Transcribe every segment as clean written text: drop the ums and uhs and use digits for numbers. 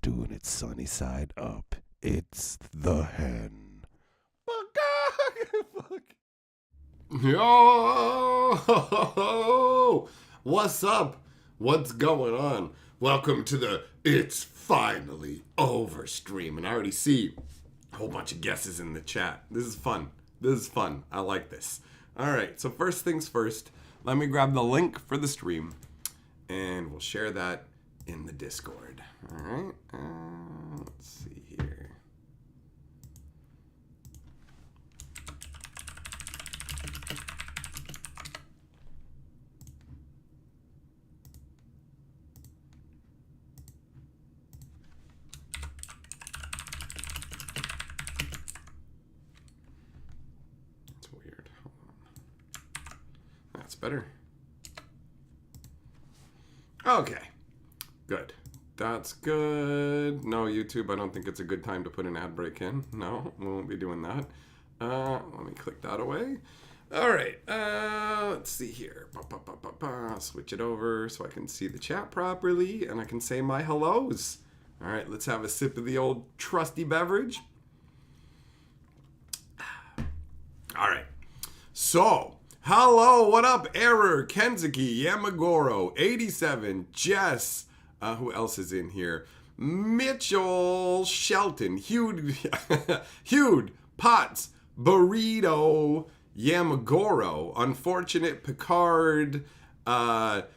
doing its sunny side up. It's the hen. Fuck. Yo! What's up? What's going on? Welcome to the It's Finally Over stream. And I already see a whole bunch of guesses in the chat. This is fun. I like this. Alright, so first things first, let me grab the link for the stream and we'll share that in the Discord. Alright, let's see here. That's weird. Hold on. That's better. Okay. Good. That's good. No, YouTube, I don't think it's a good time to put an ad break in. No, we won't be doing that. Let me click that away. All right. Let's see here. Switch it over so I can see the chat properly and I can say my hellos. All right, let's have a sip of the old trusty beverage. All right. So, hello, what up? Error, Kenzuki, Yamagoro, 87, Jess. Who else is in here? Mitchell, Shelton, Hude, Potts, Burrito, Yamagoro, Unfortunate Picard, Tom,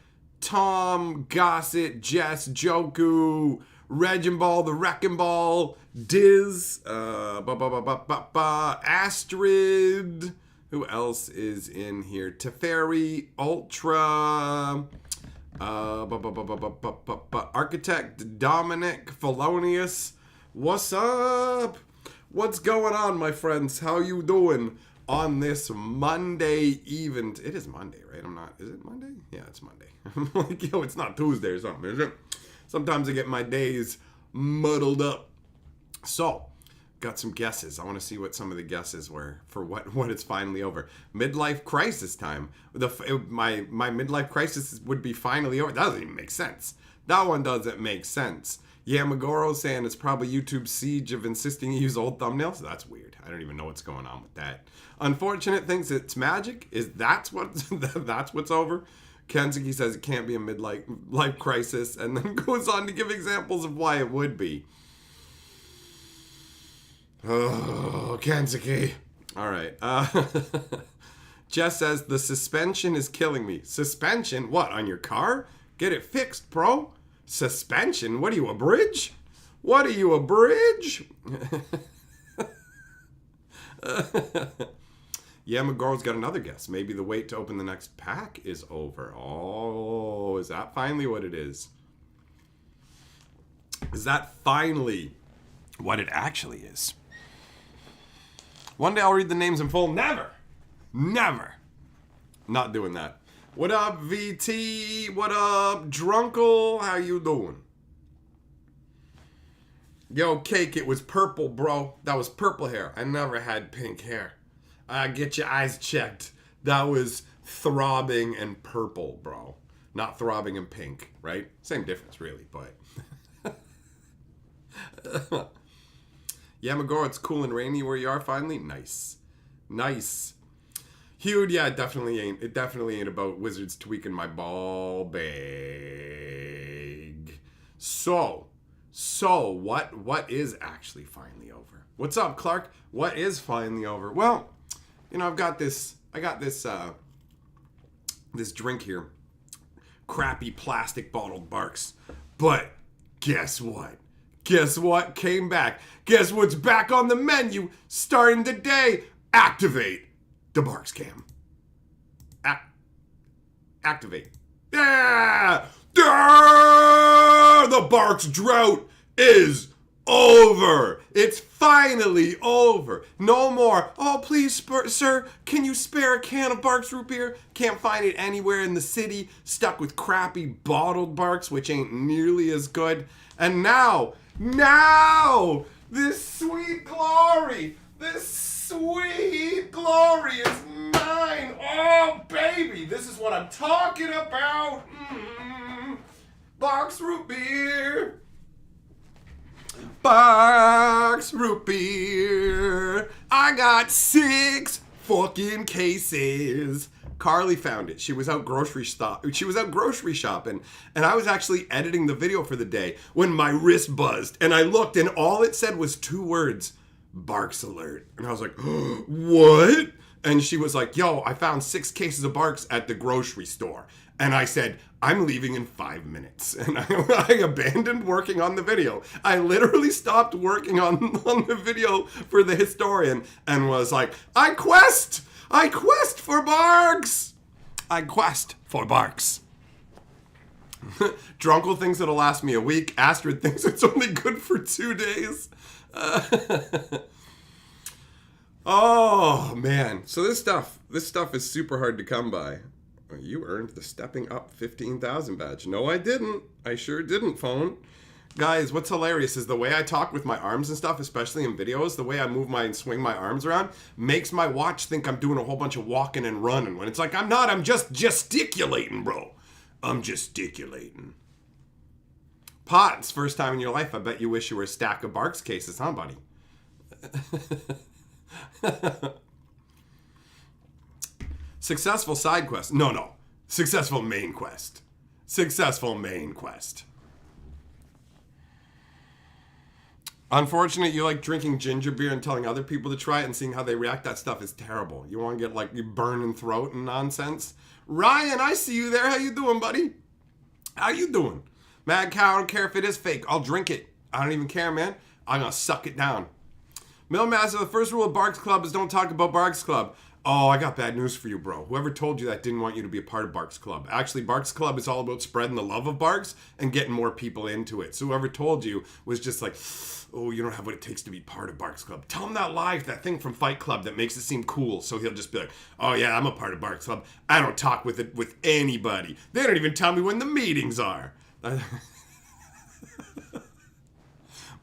Gossett, Jess, Joku, Regimball, the Wrecking Ball, Diz, Astrid. Who else is in here? Teferi, Ultra, Architect Dominic Felonius. What's up? What's going on, my friends? How you doing on this Monday even? It is Monday, right? Is it Monday? Yeah, it's Monday. I'm like, yo, it's not Tuesday or something, is it? Sometimes I get my days muddled up. So, got some guesses. I want to see what some of the guesses were for what it's finally over. Midlife crisis time. My midlife crisis would be finally over. That doesn't even make sense. That one doesn't make sense. Yamagoro saying it's probably YouTube's siege of insisting you use old thumbnails. That's weird. I don't even know what's going on with that. Unfortunate thinks it's magic. That's what's over. Kenzuki says it can't be a midlife crisis and then goes on to give examples of why it would be. Oh, Kenzuki. All right. Jess says, the suspension is killing me. Suspension? What, on your car? Get it fixed, bro. Suspension? What are you, a bridge? What are you, a bridge? Yamagoro's got another guess. Maybe the wait to open the next pack is over. Oh, is that finally what it is? Is that finally what it actually is? One day I'll read the names in full. Never. Not doing that. What up, VT? What up, Drunkle? How you doing? Yo, Cake, it was purple, bro. That was purple hair. I never had pink hair. Get your eyes checked. That was throbbing and purple, bro. Not throbbing and pink, right? Same difference, really, but... Yamagoro, it's cool and rainy where you are finally. Nice. Huge, yeah, it definitely ain't. It definitely ain't about wizards tweaking my ball bag. So what is actually finally over? What's up, Clark? What is finally over? Well, you know, I got this drink here. Crappy plastic bottled Barqs. But guess what? Guess what came back? Guess what's back on the menu starting today? Activate the Barq's cam. Activate. Yeah! The Barq's drought is over. It's finally over. No more. Oh, please, sir, can you spare a can of Barq's root beer? Can't find it anywhere in the city. Stuck with crappy bottled Barq's, which ain't nearly as good. And now, this sweet glory is mine. Oh, baby, this is what I'm talking about. Barq's root beer. Barq's root beer. I got 6 fucking cases. Carly found it. She was out grocery shopping, and I was actually editing the video for the day when my wrist buzzed, and I looked, and all it said was 2 words: Barq's alert. And I was like, what? And she was like, yo, I found 6 cases of Barq's at the grocery store. And I said, I'm leaving in 5 minutes. And I abandoned working on the video. I literally stopped working on the video for the historian and was like, I quest for Barq's. I quest for Barq's. Drunkle thinks it'll last me a week. Astrid thinks it's only good for 2 days. Oh, man. So this stuff is super hard to come by. You earned the stepping up 15,000 badge. No, I didn't. I sure didn't, phone. Guys, what's hilarious is the way I talk with my arms and stuff, especially in videos, the way I move and swing my arms around, makes my watch think I'm doing a whole bunch of walking and running, when it's like, I'm not. I'm just gesticulating, bro. I'm gesticulating. Potts, first time in your life, I bet you wish you were a stack of Barq's cases, huh, buddy? Successful side quest. No. Successful main quest. Successful main quest. Unfortunate you like drinking ginger beer and telling other people to try it and seeing how they react. That stuff is terrible. You want to get like you burning throat and nonsense. Ryan, I see you there. How you doing, buddy? How you doing? Mad cow, I don't care if it is fake. I'll drink it. I don't even care, man. I'm going to suck it down. Millmaster, the first rule of Barq's Club is don't talk about Barq's Club. Oh, I got bad news for you, bro. Whoever told you that didn't want you to be a part of Barq's Club. Actually, Barq's Club is all about spreading the love of Barq's and getting more people into it. So whoever told you was just like, oh, you don't have what it takes to be part of Barq's Club. Tell him that thing from Fight Club that makes it seem cool. So he'll just be like, oh yeah, I'm a part of Barq's Club. I don't talk with anybody. They don't even tell me when the meetings are.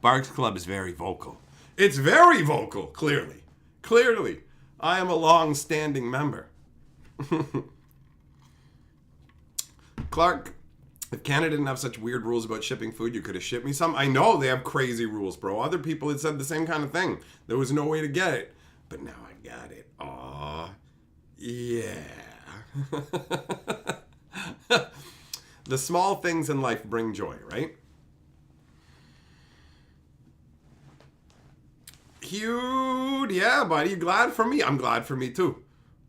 Barq's Club is very vocal. It's very vocal, clearly. Clearly. I am a long-standing member. Clark, if Canada didn't have such weird rules about shipping food, you could have shipped me some. I know they have crazy rules, bro. Other people had said the same kind of thing. There was no way to get it. But now I got it. Aw. Yeah. The small things in life bring joy, right? Cute. Yeah, buddy. Glad for me. I'm glad for me too.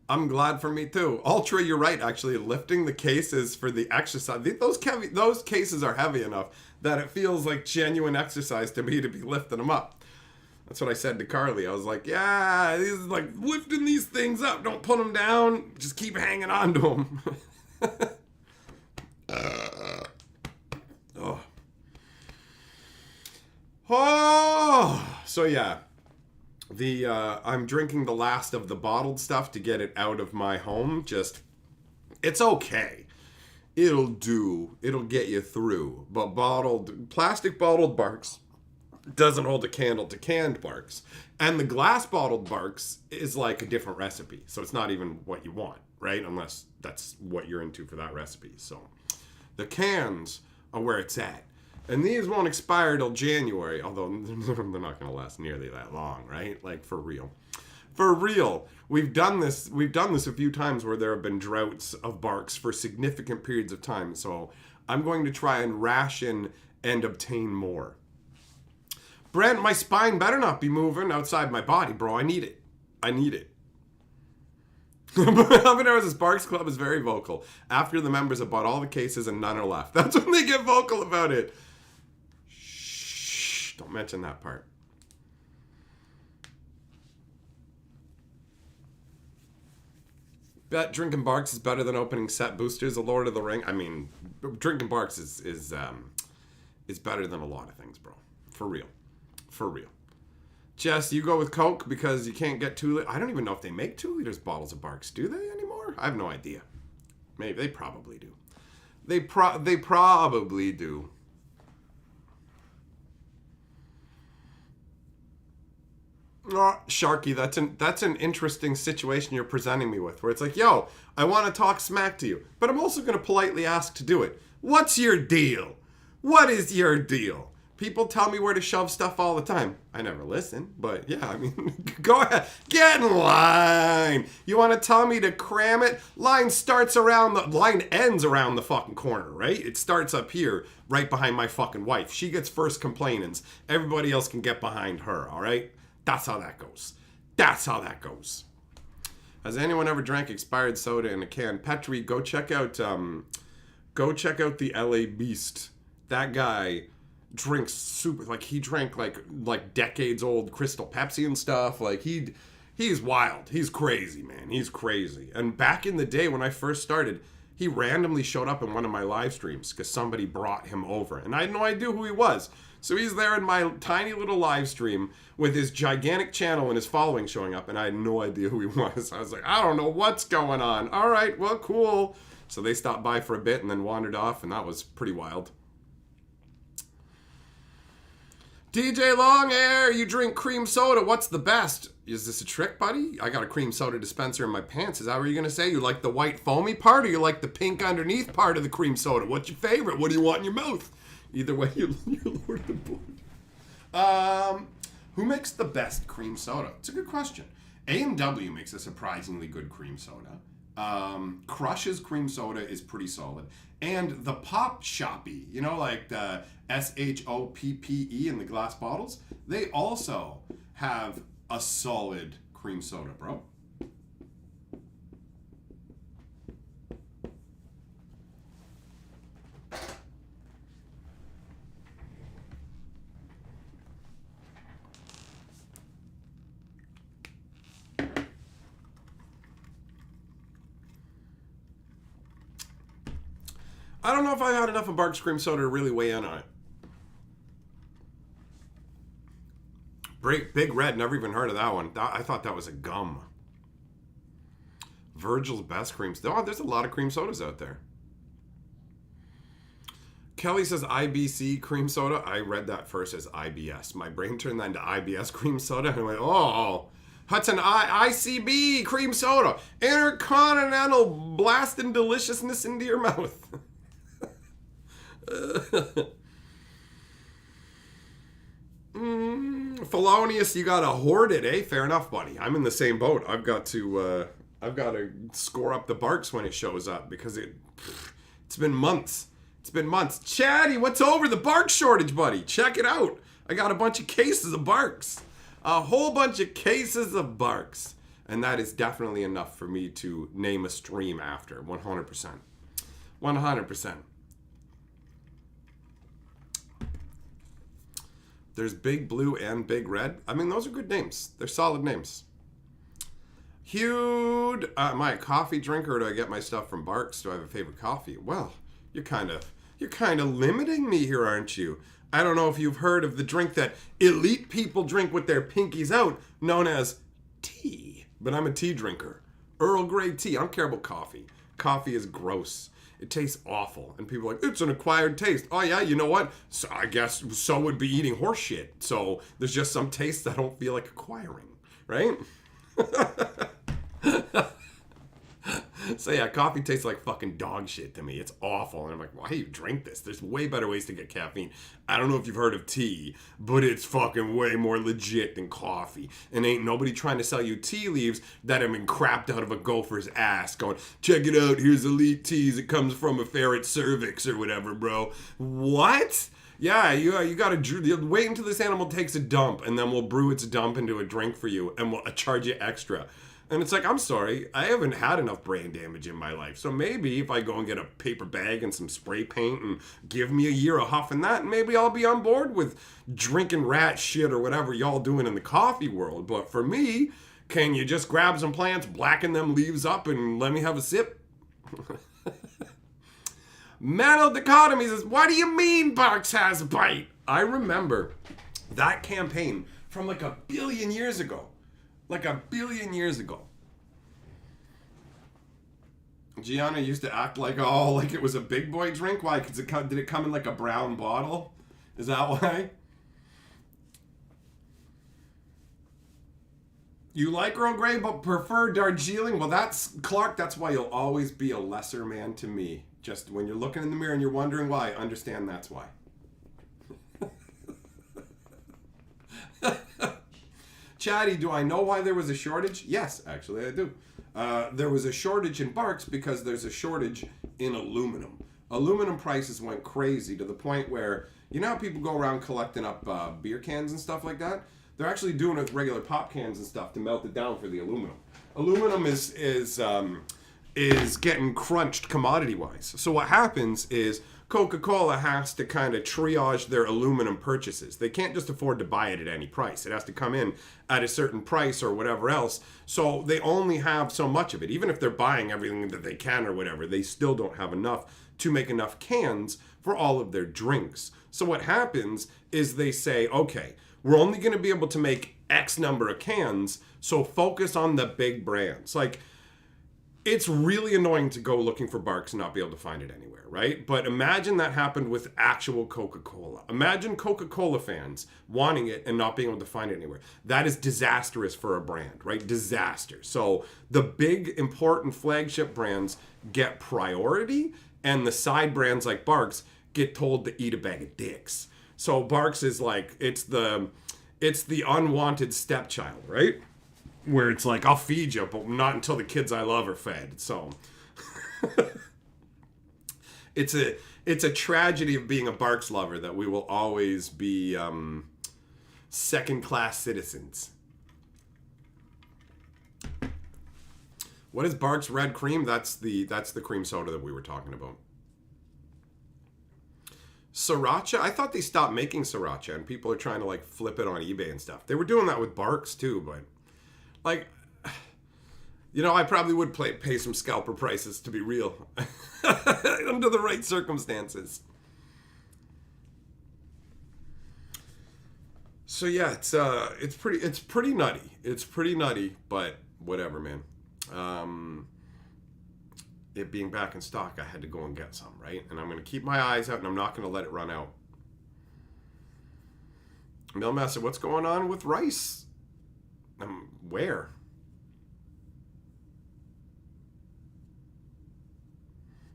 Ultra, you're right, actually. Lifting the cases for the exercise. Those cases are heavy enough that it feels like genuine exercise to me to be lifting them up. That's what I said to Carly. I was like, yeah, this is like lifting these things up. Don't put them down. Just keep hanging on to them. So yeah. I'm drinking the last of the bottled stuff to get it out of my home. It's okay. It'll do. It'll get you through. But plastic bottled Barq's doesn't hold a candle to canned Barq's. And the glass bottled Barq's is like a different recipe. So it's not even what you want, right? Unless that's what you're into for that recipe. So the cans are where it's at. And these won't expire till January, although they're not going to last nearly that long, right? Like, for real. For real. We've done this a few times where there have been droughts of Barq's for significant periods of time. So I'm going to try and ration and obtain more. Brent, my spine better not be moving outside my body, bro. I need it. Habaneros' Barq's Club is very vocal. After the members have bought all the cases and none are left. That's when they get vocal about it. Shh, don't mention that part. Bet drinking Barq's is better than opening set boosters of Lord of the Ring. I mean, drinking Barq's is better than a lot of things, bro. For real. Jess, you go with Coke because you can't get 2 liters. I don't even know if they make 2 liters bottles of Barq's. Do they anymore? I have no idea. Maybe they probably do. They probably do. Oh, Sharky, that's an interesting situation you're presenting me with, where it's like, yo, I want to talk smack to you, but I'm also going to politely ask to do it. What's your deal? What is your deal? People tell me where to shove stuff all the time. I never listen, but yeah, I mean, go ahead. Get in line. You want to tell me to cram it? Line ends around the fucking corner, right? It starts up here, right behind my fucking wife. She gets first complainings. Everybody else can get behind her, all right? That's how that goes. That's how that goes. Has anyone ever drank expired soda in a can? Petri, go check out the LA Beast. That guy drinks super, like he drank like decades old Crystal Pepsi and stuff. Like he's wild. He's crazy, man. He's crazy. And back in the day when I first started, he randomly showed up in one of my live streams because somebody brought him over. And I had no idea who he was. So he's there in my tiny little live stream with his gigantic channel and his following showing up. And I had no idea who he was. I was like, I don't know what's going on. All right, well, cool. So they stopped by for a bit and then wandered off. And that was pretty wild. DJ Longhair, you drink cream soda. What's the best? Is this a trick, buddy? I got a cream soda dispenser in my pants. Is that what you're going to say? You like the white foamy part or you like the pink underneath part of the cream soda? What's your favorite? What do you want in your mouth? Either way, you're Lord of the Board. Who makes the best cream soda? It's a good question. A&W makes a surprisingly good cream soda. Crush's cream soda is pretty solid. And the Pop Shoppy, you know, like the SHOPPE in the glass bottles, they also have a solid cream soda, bro. I don't know if I had enough of Barq's cream soda to really weigh in on it. Big Red, never even heard of that one. I thought that was a gum. Virgil's best cream soda. Oh, there's a lot of cream sodas out there. Kelly says IBC cream soda. I read that first as IBS. My brain turned that into IBS cream soda. And I went, oh, Hudson ICB cream soda. Intercontinental blasting deliciousness into your mouth. Felonious, you gotta hoard it, eh? Fair enough, buddy. I'm in the same boat. I've got to score up the Barqs when it shows up because it's been months. It's been months. Chatty, what's over the Barq shortage, buddy? Check it out. I got a bunch of cases of Barqs. A whole bunch of cases of Barqs. And that is definitely enough for me to name a stream after. 100%. 100%. There's Big Blue and Big Red. I mean, those are good names. They're solid names. Hude, am I a coffee drinker or do I get my stuff from Barq's? Do I have a favorite coffee? Well, you're kind of limiting me here, aren't you? I don't know if you've heard of the drink that elite people drink with their pinkies out, known as tea. But I'm a tea drinker. Earl Grey tea. I don't care about coffee. Coffee is gross. It tastes awful. And people are like, it's an acquired taste. Oh yeah, you know what? So I guess so would be eating horse shit. So there's just some tastes I don't feel like acquiring, right? So yeah, coffee tastes like fucking dog shit to me. It's awful. And I'm like, why do you drink this? There's way better ways to get caffeine. I don't know if you've heard of tea, but it's fucking way more legit than coffee. And ain't nobody trying to sell you tea leaves that have been crapped out of a gopher's ass going, check it out, here's elite teas. It comes from a ferret cervix or whatever, bro. What? Yeah, you gotta wait until this animal takes a dump and then we'll brew its dump into a drink for you and we'll charge you extra. And it's like, I'm sorry, I haven't had enough brain damage in my life. So maybe if I go and get a paper bag and some spray paint and give me a year of huffing that, maybe I'll be on board with drinking rat shit or whatever y'all doing in the coffee world. But for me, can you just grab some plants, blacken them leaves up, and let me have a sip? Mental Dichotomy says, what do you mean Barq's has a bite? I remember that campaign from like a billion years ago. Like a billion years ago. Gianna used to act like it was a big boy drink. Why? Because did it come in like a brown bottle? Is that why? You like Earl Grey but prefer Darjeeling? Well, that's Clark. That's why you'll always be a lesser man to me. Just when you're looking in the mirror and you're wondering why, understand that's why. Chatty, do I know why there was a shortage? Yes, actually I do. There was a shortage in Barq's because there's a shortage in aluminum. Aluminum prices went crazy to the point where, you know how people go around collecting up beer cans and stuff like that? They're actually doing it with regular pop cans and stuff to melt it down for the aluminum. Aluminum is getting crunched commodity-wise. So what happens is Coca-Cola has to kind of triage their aluminum purchases. They can't just afford to buy it at any price. It has to come in at a certain price or whatever else. So they only have so much of it. Even if they're buying everything that they can or whatever, they still don't have enough to make enough cans for all of their drinks. So what happens is they say, okay, we're only going to be able to make X number of cans, so focus on the big brands. Like, it's really annoying to go looking for Barq's and not be able to find it anywhere, right? But imagine that happened with actual Coca-Cola. Imagine Coca-Cola fans wanting it and not being able to find it anywhere. That is disastrous for a brand, right? Disaster. So the big, important flagship brands get priority, and the side brands like Barq's get told to eat a bag of dicks. So Barq's is like, it's the unwanted stepchild, right? Where it's like, I'll feed you, but not until the kids I love are fed. So it's a tragedy of being a Barq's lover that we will always be second-class citizens. What is Barq's Red Cream? That's the cream soda that we were talking about. Sriracha? I thought they stopped making sriracha and people are trying to like flip it on eBay and stuff. They were doing that with Barq's too, but like, you know, I probably would pay some scalper prices to be real under the right circumstances. So yeah, it's pretty nutty. It's pretty nutty, but whatever, man. It being back in stock, I had to go and get some, right? And I'm going to keep my eyes out, and I'm not going to let it run out. Millmaster, what's going on with rice? Where?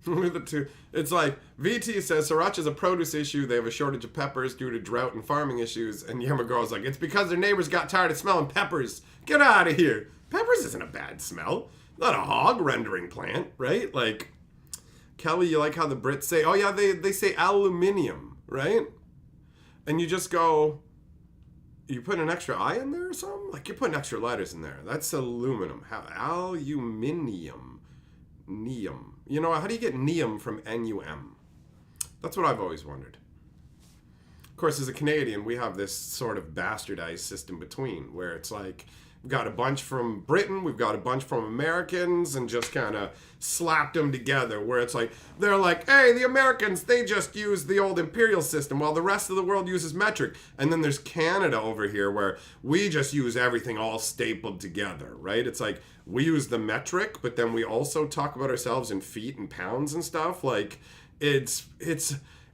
The two. It's like, VT says, Sriracha's a produce issue. They have a shortage of peppers due to drought and farming issues. And Yamagoro's like, it's because their neighbors got tired of smelling peppers. Get out of here. Peppers isn't a bad smell. Not a hog rendering plant, right? Like, Kelly, you like how the Brits say, oh yeah, they say aluminium, right? And you just go, you put an extra I in there or something? Like, you're putting extra letters in there. That's aluminum. Aluminium. Neum. You know, how do you get neum from N-U-M? That's what I've always wondered. Of course, as a Canadian, we have this sort of bastardized system between, where it's like, we've got a bunch from Britain, we've got a bunch from Americans, and just kind of slapped them together, where it's like, they're like, hey, the Americans, they just use the old imperial system, while the rest of the world uses metric. And then there's Canada over here, where we just use everything all stapled together, right? It's like, we use the metric, but then we also talk about ourselves in feet and pounds and stuff. Like, it's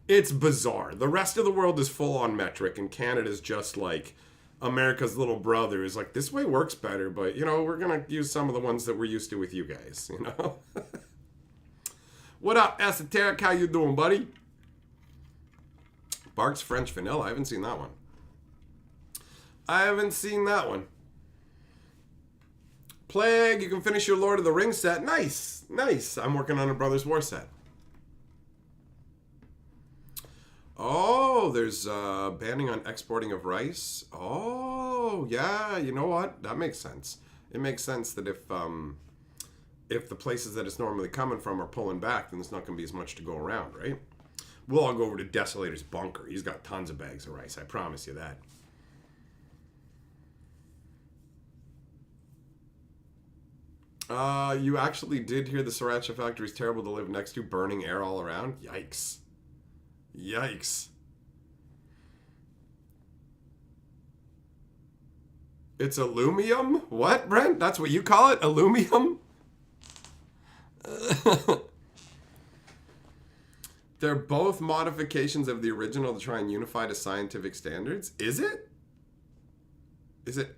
bizarre. The rest of the world is full on metric, and Canada's just like America's little brother is like, this way works better, but, you know, we're going to use some of the ones that we're used to with you guys, you know? What up, Esoteric? How you doing, buddy? Barq's French Vanilla. I haven't seen that one. Plague, you can finish your Lord of the Rings set. Nice. I'm working on a Brothers War set. Oh, there's banning on exporting of rice. Oh, yeah, you know what? That makes sense. It makes sense that if the places that it's normally coming from are pulling back, then there's not going to be as much to go around, right? We'll all go over to Desolator's bunker. He's got tons of bags of rice. I promise you that. You actually did hear the Sriracha factory is terrible to live next to, burning air all around? Yikes. It's aluminum? What, Brent? That's what you call it? Aluminum? They're both modifications of the original to try and unify to scientific standards? Is it? Is it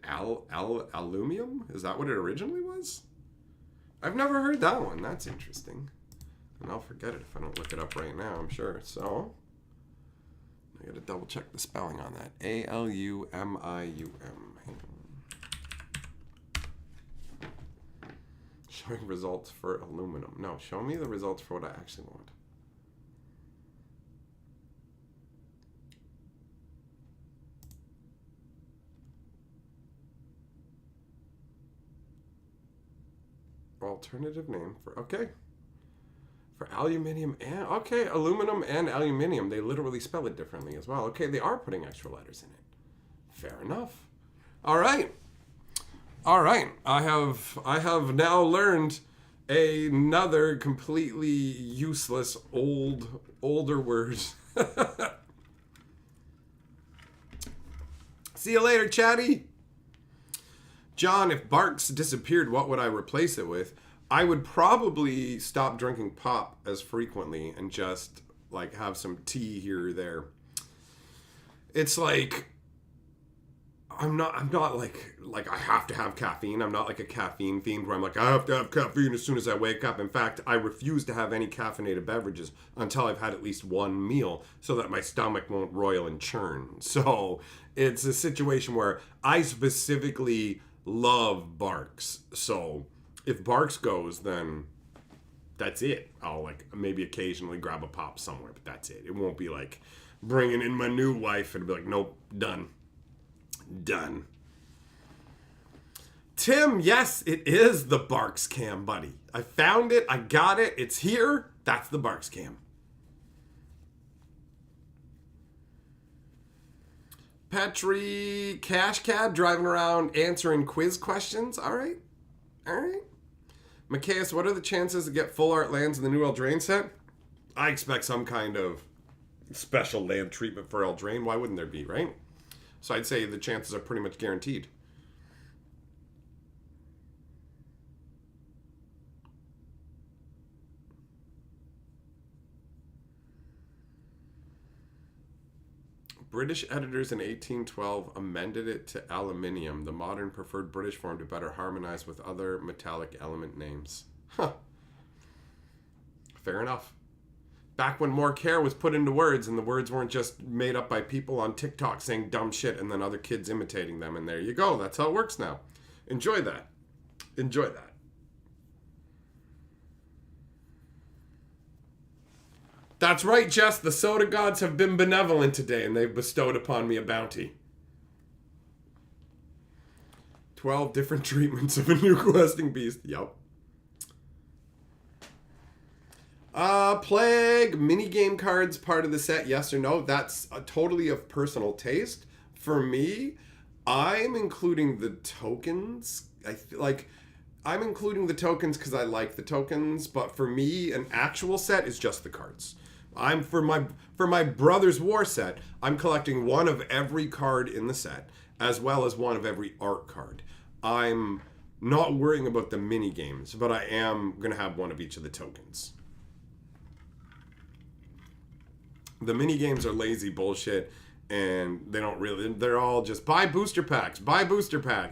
aluminum? Is that what it originally was? I've never heard that one. That's interesting. And I'll forget it if I don't look it up right now, I'm sure. So, I gotta double check the spelling on that. Alumium. Showing results for aluminum. No, show me the results for what I actually want. Alternative name for, okay. For aluminium and, okay, aluminum and aluminium. They literally spell it differently as well. Okay, they are putting extra letters in it. Fair enough. All right. All right. I have now learned another completely useless older word. See you later, chatty. John, if Barq's disappeared, what would I replace it with? I would probably stop drinking pop as frequently and just like have some tea here or there. It's like I'm not like I have to have caffeine. I'm not like a caffeine fiend where I'm like I have to have caffeine as soon as I wake up. In fact, I refuse to have any caffeinated beverages until I've had at least one meal so that my stomach won't roil and churn. So, it's a situation where I specifically love Barq's. So, if Barq's goes, then that's it. I'll like maybe occasionally grab a pop somewhere, but that's it. It won't be like bringing in my new wife and be like, nope, done. Done. Tim, yes, it is the Barq's cam, buddy. I found it. I got it. It's here. That's the Barq's cam. Petri Cash Cab driving around answering quiz questions. All right. All right. Macias, what are the chances to get full art lands in the new Eldraine set? I expect some kind of special land treatment for Eldraine. Why wouldn't there be, right? So I'd say the chances are pretty much guaranteed. British editors in 1812 amended it to aluminium, the modern preferred British form, to better harmonize with other metallic element names. Huh. Fair enough. Back when more care was put into words and the words weren't just made up by people on TikTok saying dumb shit and then other kids imitating them. And there you go. That's how it works now. Enjoy that. Enjoy that. That's right, Jess. The soda gods have been benevolent today and they've bestowed upon me a bounty. 12 different treatments of a new questing beast. Yup. Plague, minigame cards part of the set, yes or no? That's totally of personal taste. For me, I'm including the tokens. I'm including the tokens because I like the tokens, but for me, an actual set is just the cards. For my brother's war set, I'm collecting one of every card in the set, as well as one of every art card. I'm not worrying about the mini games, but I am gonna have one of each of the tokens. The mini games are lazy bullshit, and they don't really. They're all just buy booster packs.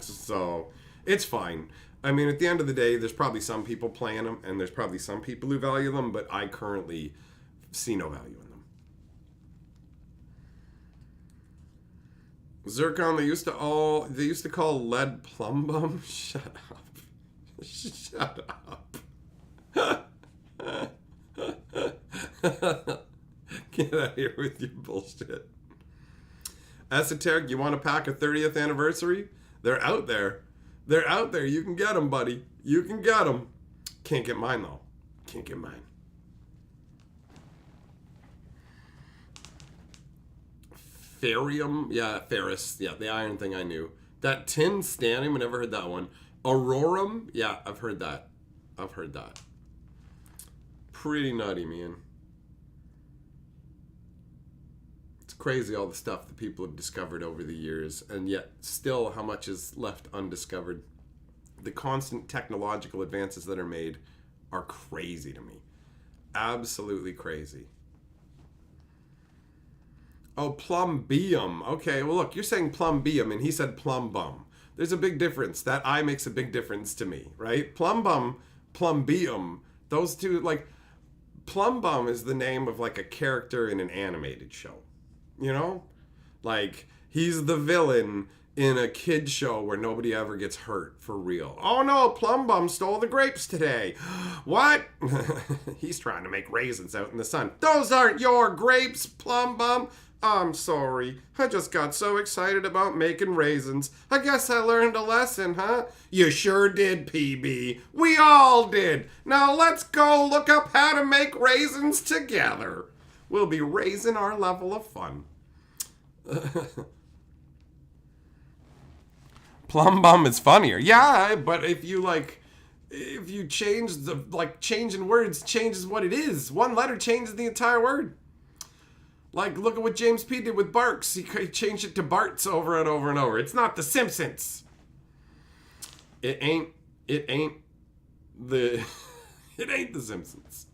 So it's fine. I mean, at the end of the day, there's probably some people playing them, and there's probably some people who value them, but I currently see no value in them. Zircon, they used to call lead plumbum. Shut up. Shut up. Get out of here with your bullshit. Esoteric, you want to pack a 30th anniversary? They're out there. They're out there. You can get them, buddy. You can get them. Can't get mine, though. Can't get mine. Ferrium? Yeah, Ferris. Yeah, the iron thing I knew. That tin stanium, I never heard that one. Aurorum? Yeah, I've heard that. Pretty nutty, man. It's crazy all the stuff that people have discovered over the years, and yet still how much is left undiscovered. The constant technological advances that are made are crazy to me. Absolutely crazy. Oh, plumbium. Okay, well look, you're saying plumbium and he said plumbum. There's a big difference. That I makes a big difference to me, right? Plumbum, plumbium, those two, like, plumbum is the name of like a character in an animated show. You know? Like, he's the villain in a kid show where nobody ever gets hurt for real. Oh no, Plum Bum stole the grapes today. What? He's trying to make raisins out in the sun. Those aren't your grapes, Plum Bum. I'm sorry. I just got so excited about making raisins. I guess I learned a lesson, huh? You sure did, PB. We all did. Now let's go look up how to make raisins together. We'll be raising our level of fun. Plum Bum is funnier. Yeah, but if you change changing words changes what it is. One letter changes the entire word. Like, look at what James P. did with Barq's. He changed it to Bart's over and over and over. It's not The Simpsons. It ain't The Simpsons.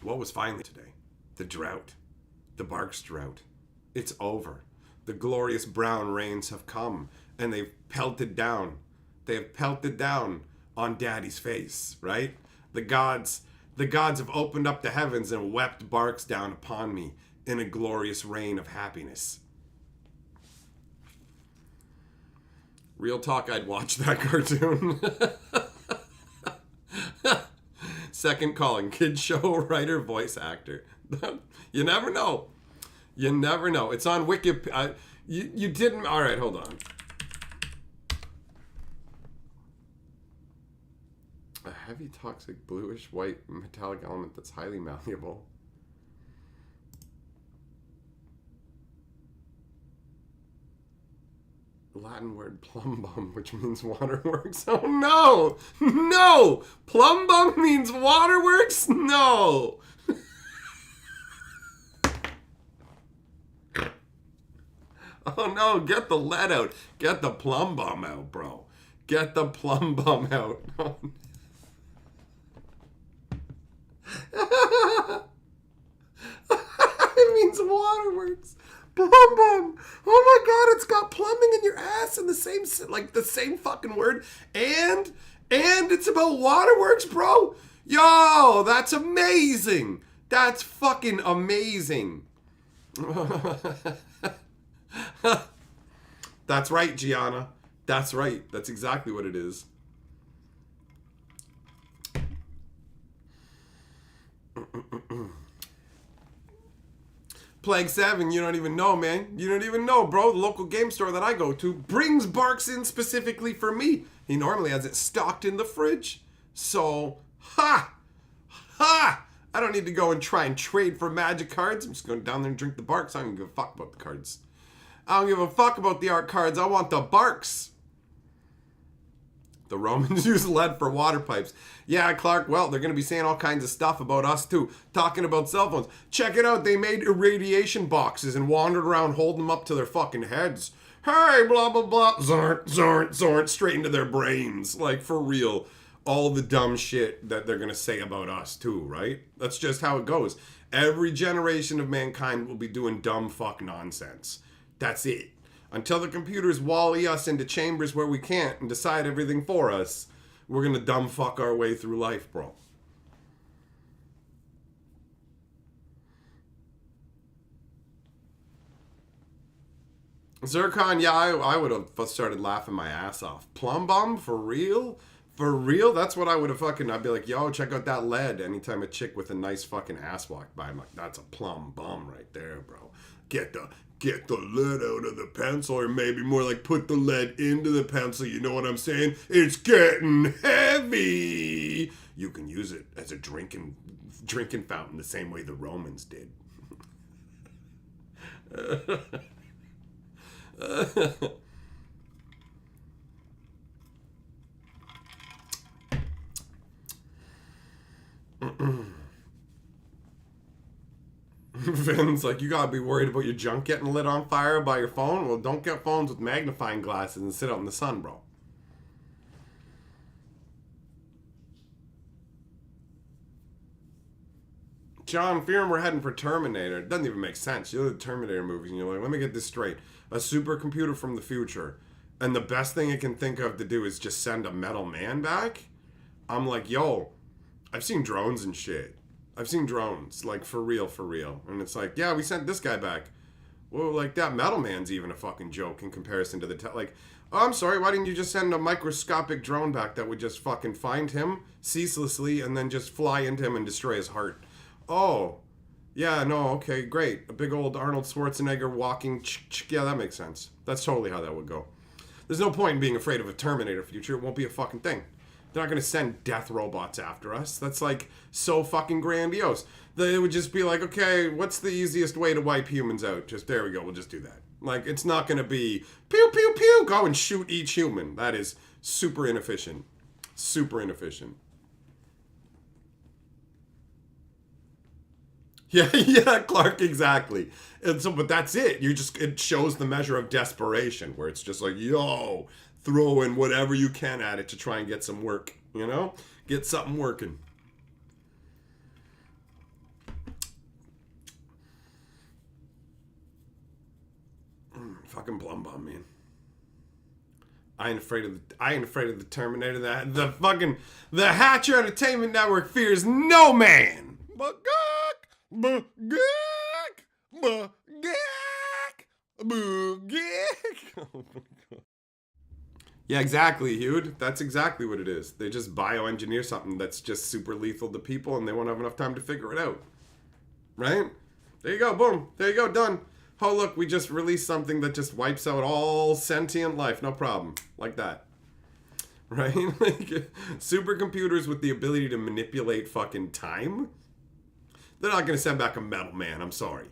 What was finally today? The drought. The Barq's drought. It's over. The glorious brown rains have come, and they've pelted down. They have pelted down on Daddy's face, right? The gods have opened up the heavens and wept Barq's down upon me in a glorious rain of happiness. Real talk, I'd watch that cartoon. Second calling, kid show writer, voice actor. You never know. You never know. It's on Wikipedia. You didn't. All right, hold on. A heavy, toxic, bluish, white, metallic element that's highly malleable. Latin word plum bum, which means waterworks. Oh no! No! Plum bum means waterworks? No! Oh no, get the lead out. Get the plum bum out, bro. Get the plum bum out. Oh, no. It means waterworks. Plum bum. Oh my god, it's got plumbing in your ass in the same fucking word. And it's about waterworks, bro. Yo, that's amazing. That's fucking amazing. That's right, Gianna. That's right. That's exactly what it is. Plague 7, you don't even know, man. You don't even know, bro. The local game store that I go to brings Barq's in specifically for me. He normally has it stocked in the fridge. So, ha! I don't need to go and try and trade for magic cards. I'm just going down there and drink the Barq's. I don't give a fuck about the cards. I don't give a fuck about the art cards. I want the Barq's. The Romans used lead for water pipes. Yeah, Clark, well, they're going to be saying all kinds of stuff about us, too. Talking about cell phones. Check it out. They made irradiation boxes and wandered around holding them up to their fucking heads. Hey, blah, blah, blah. Zornt, zornt, zornt. Straight into their brains. Like, for real. All the dumb shit that they're going to say about us, too, right? That's just how it goes. Every generation of mankind will be doing dumb fuck nonsense. That's it. Until the computers wally us into chambers where we can't and decide everything for us, we're going to dumb fuck our way through life, bro. Zircon, yeah, I would have started laughing my ass off. Plum bum? For real? For real? That's what I would have I'd be like, yo, check out that lead. Anytime a chick with a nice fucking ass walked by, I'm like, that's a plum bum right there, bro. Get the lead out of the pencil, or maybe more like put the lead into the pencil. You know what I'm saying? It's getting heavy. You can use it as a drinking fountain the same way the Romans did. Vin's like, you gotta be worried about your junk getting lit on fire by your phone? Well, don't get phones with magnifying glasses and sit out in the sun, bro. John, fearing we're heading for Terminator. It doesn't even make sense. You look at the Terminator movies and you're like, let me get this straight. A supercomputer from the future, and the best thing it can think of to do is just send a metal man back? I'm like, yo, I've seen drones and shit. I've seen drones, like, for real, for real. And it's like, yeah, we sent this guy back. Well, like, that Metal Man's even a fucking joke in comparison to the... like, oh, I'm sorry, why didn't you just send a microscopic drone back that would just fucking find him ceaselessly and then just fly into him and destroy his heart? Oh, yeah, no, okay, great. A big old Arnold Schwarzenegger walking... Yeah, that makes sense. That's totally how that would go. There's no point in being afraid of a Terminator future. It won't be a fucking thing. They're not going to send death robots after us. That's, like, so fucking grandiose. They would just be like, okay, what's the easiest way to wipe humans out? Just, there we go, we'll just do that. Like, it's not going to be, pew, pew, pew, go and shoot each human. That is super inefficient. Super inefficient. Yeah, yeah, Clark, exactly. And so, but that's it. It shows the measure of desperation, where it's just like, yo, throw in whatever you can at it to try and get some work, you know? Get something working. Fucking Blum Bum, man. I ain't afraid of the Terminator. The Hatcher Entertainment Network fears no man. Yeah, exactly, Hugh. That's exactly what it is. They just bioengineer something that's just super lethal to people, and they won't have enough time to figure it out. Right? There you go. Boom. There you go. Done. Oh, look, we just released something that just wipes out all sentient life. No problem. Like that. Right? Like, supercomputers with the ability to manipulate fucking time? They're not going to send back a Metal Man. I'm sorry.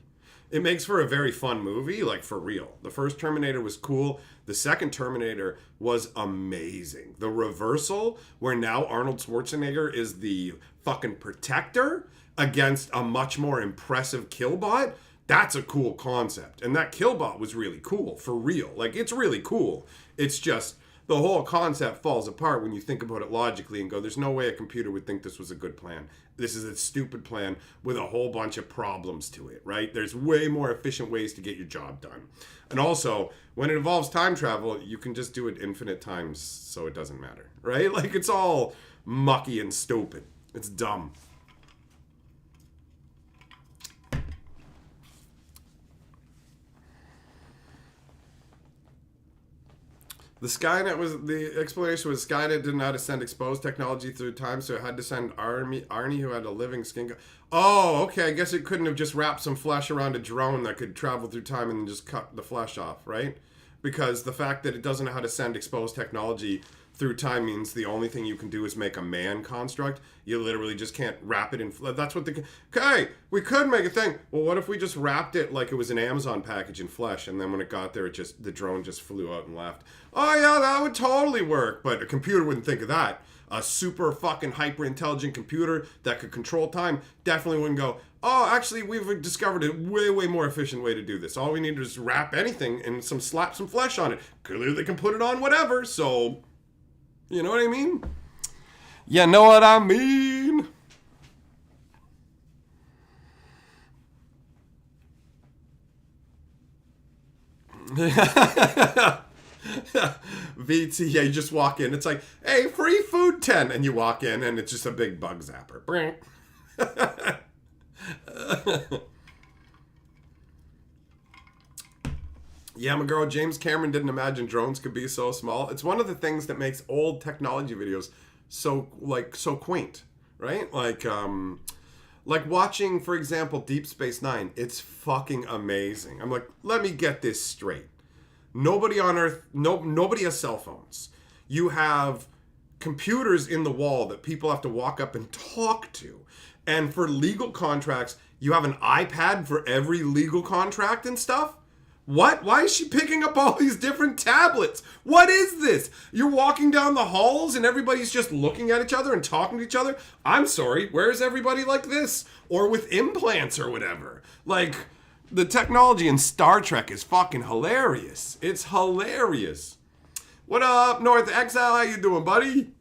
It makes for a very fun movie, like, for real. The first Terminator was cool. The second Terminator was amazing. The reversal, where now Arnold Schwarzenegger is the fucking protector against a much more impressive killbot, that's a cool concept. And that killbot was really cool, for real. Like, it's really cool. It's just, the whole concept falls apart when you think about it logically and go, there's no way a computer would think this was a good plan. This is a stupid plan with a whole bunch of problems to it, right? There's way more efficient ways to get your job done. And also, when it involves time travel, you can just do it infinite times, so it doesn't matter, right? Like, it's all mucky and stupid. It's dumb. The explanation was Skynet didn't know how to send exposed technology through time, so it had to send Arnie, who had a living skin. Oh, okay, I guess it couldn't have just wrapped some flesh around a drone that could travel through time and then just cut the flesh off, right? Because the fact that it doesn't know how to send exposed technology through time means the only thing you can do is make a man construct. You literally just can't wrap it in. That's what okay, we could make a thing. Well, what if we just wrapped it like it was an Amazon package in flesh, and then when it got there, the drone just flew out and left. Oh yeah, that would totally work, but a computer wouldn't think of that. A super fucking hyper intelligent computer that could control time definitely wouldn't go, oh, actually, we've discovered a way more efficient way to do this. All we need is wrap anything and slap some flesh on it. Clearly, they can put it on whatever, so... You know what I mean? You know what I mean? VT, yeah, you just walk in. It's like, hey, free food 10. And you walk in, and it's just a big bug zapper. Yeah, my girl, James Cameron didn't imagine drones could be so small. It's one of the things that makes old technology videos so quaint, right? Like watching, for example, Deep Space Nine. It's fucking amazing. I'm like, let me get this straight. Nobody on Earth, nobody has cell phones. You have computers in the wall that people have to walk up and talk to. And for legal contracts, you have an iPad for every legal contract and stuff. What? Why is she picking up all these different tablets? What is this? You're walking down the halls and everybody's just looking at each other and talking to each other? I'm sorry, where's everybody like this? Or with implants or whatever? Like, the technology in Star Trek is fucking hilarious. It's hilarious. What up, North Exile? How you doing, buddy?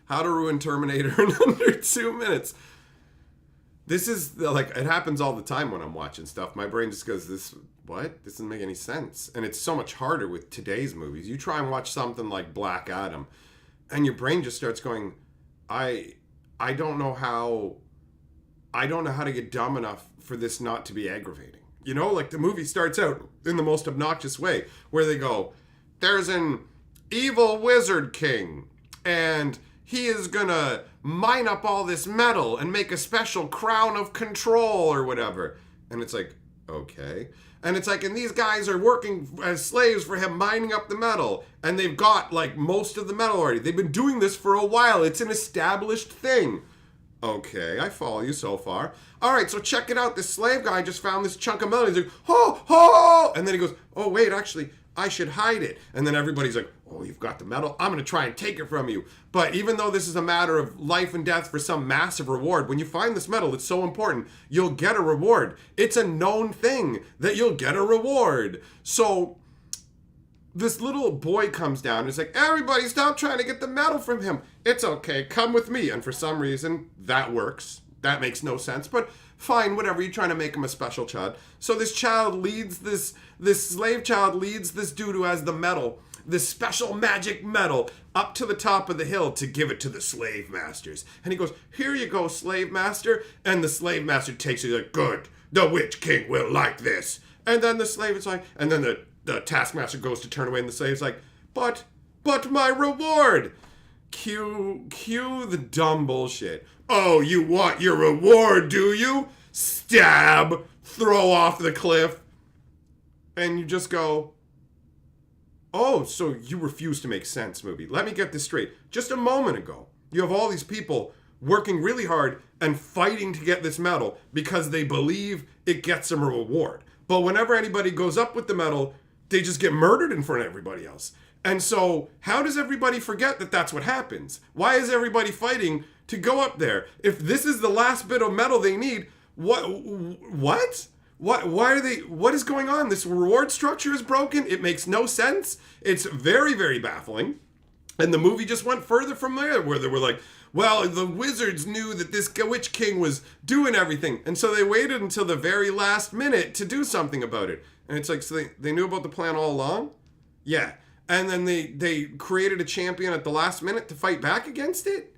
How to ruin Terminator in under 2 minutes. This is, like, it happens all the time when I'm watching stuff. My brain just goes, this doesn't make any sense. And it's so much harder with today's movies. You try and watch something like Black Adam, and your brain just starts going, I I don't know how to get dumb enough for this not to be aggravating. You know, like the movie starts out in the most obnoxious way where they go, there's an evil wizard king and he is gonna mine up all this metal and make a special crown of control or whatever. And it's like, okay. And it's like, and these guys are working as slaves for him mining up the metal. And they've got like most of the metal already. They've been doing this for a while. It's an established thing. Okay, I follow you so far. All right, so check it out. This slave guy just found this chunk of metal. He's like, ho, ho! And then he goes, oh, wait, actually, I should hide it. And then everybody's like, oh, you've got the metal? I'm going to try and take it from you. But even though this is a matter of life and death for some massive reward, when you find this metal, it's so important, you'll get a reward. It's a known thing that you'll get a reward. So this little boy comes down and is like, everybody stop trying to get the metal from him. It's okay, come with me. And for some reason, that works. That makes no sense, but fine, whatever. You're trying to make him a special child. So this child leads this slave child leads this dude who has the metal, this special magic metal, up to the top of the hill to give it to the slave masters. And he goes, here you go, slave master. And the slave master takes it, like, good, the witch king will like this. And then the slave is like, and then the taskmaster goes to turn away, and the slave's like, but my reward. Cue the dumb bullshit. Oh, you want your reward, do you? Stab, throw off the cliff. And you just go, oh, so you refuse to make sense, movie. Let me get this straight. Just a moment ago, you have all these people working really hard and fighting to get this medal because they believe it gets them a reward. But whenever anybody goes up with the medal, they just get murdered in front of everybody else. And so how does everybody forget that that's what happens? Why is everybody fighting to go up there? If this is the last bit of metal they need, what? Why are they, what is going on? This reward structure is broken. It makes no sense. It's very, very baffling. And the movie just went further from there, where they were like, well, the wizards knew that this witch king was doing everything. And so they waited until the very last minute to do something about it. And it's like, so they knew about the plan all along? Yeah. And then they created a champion at the last minute to fight back against it?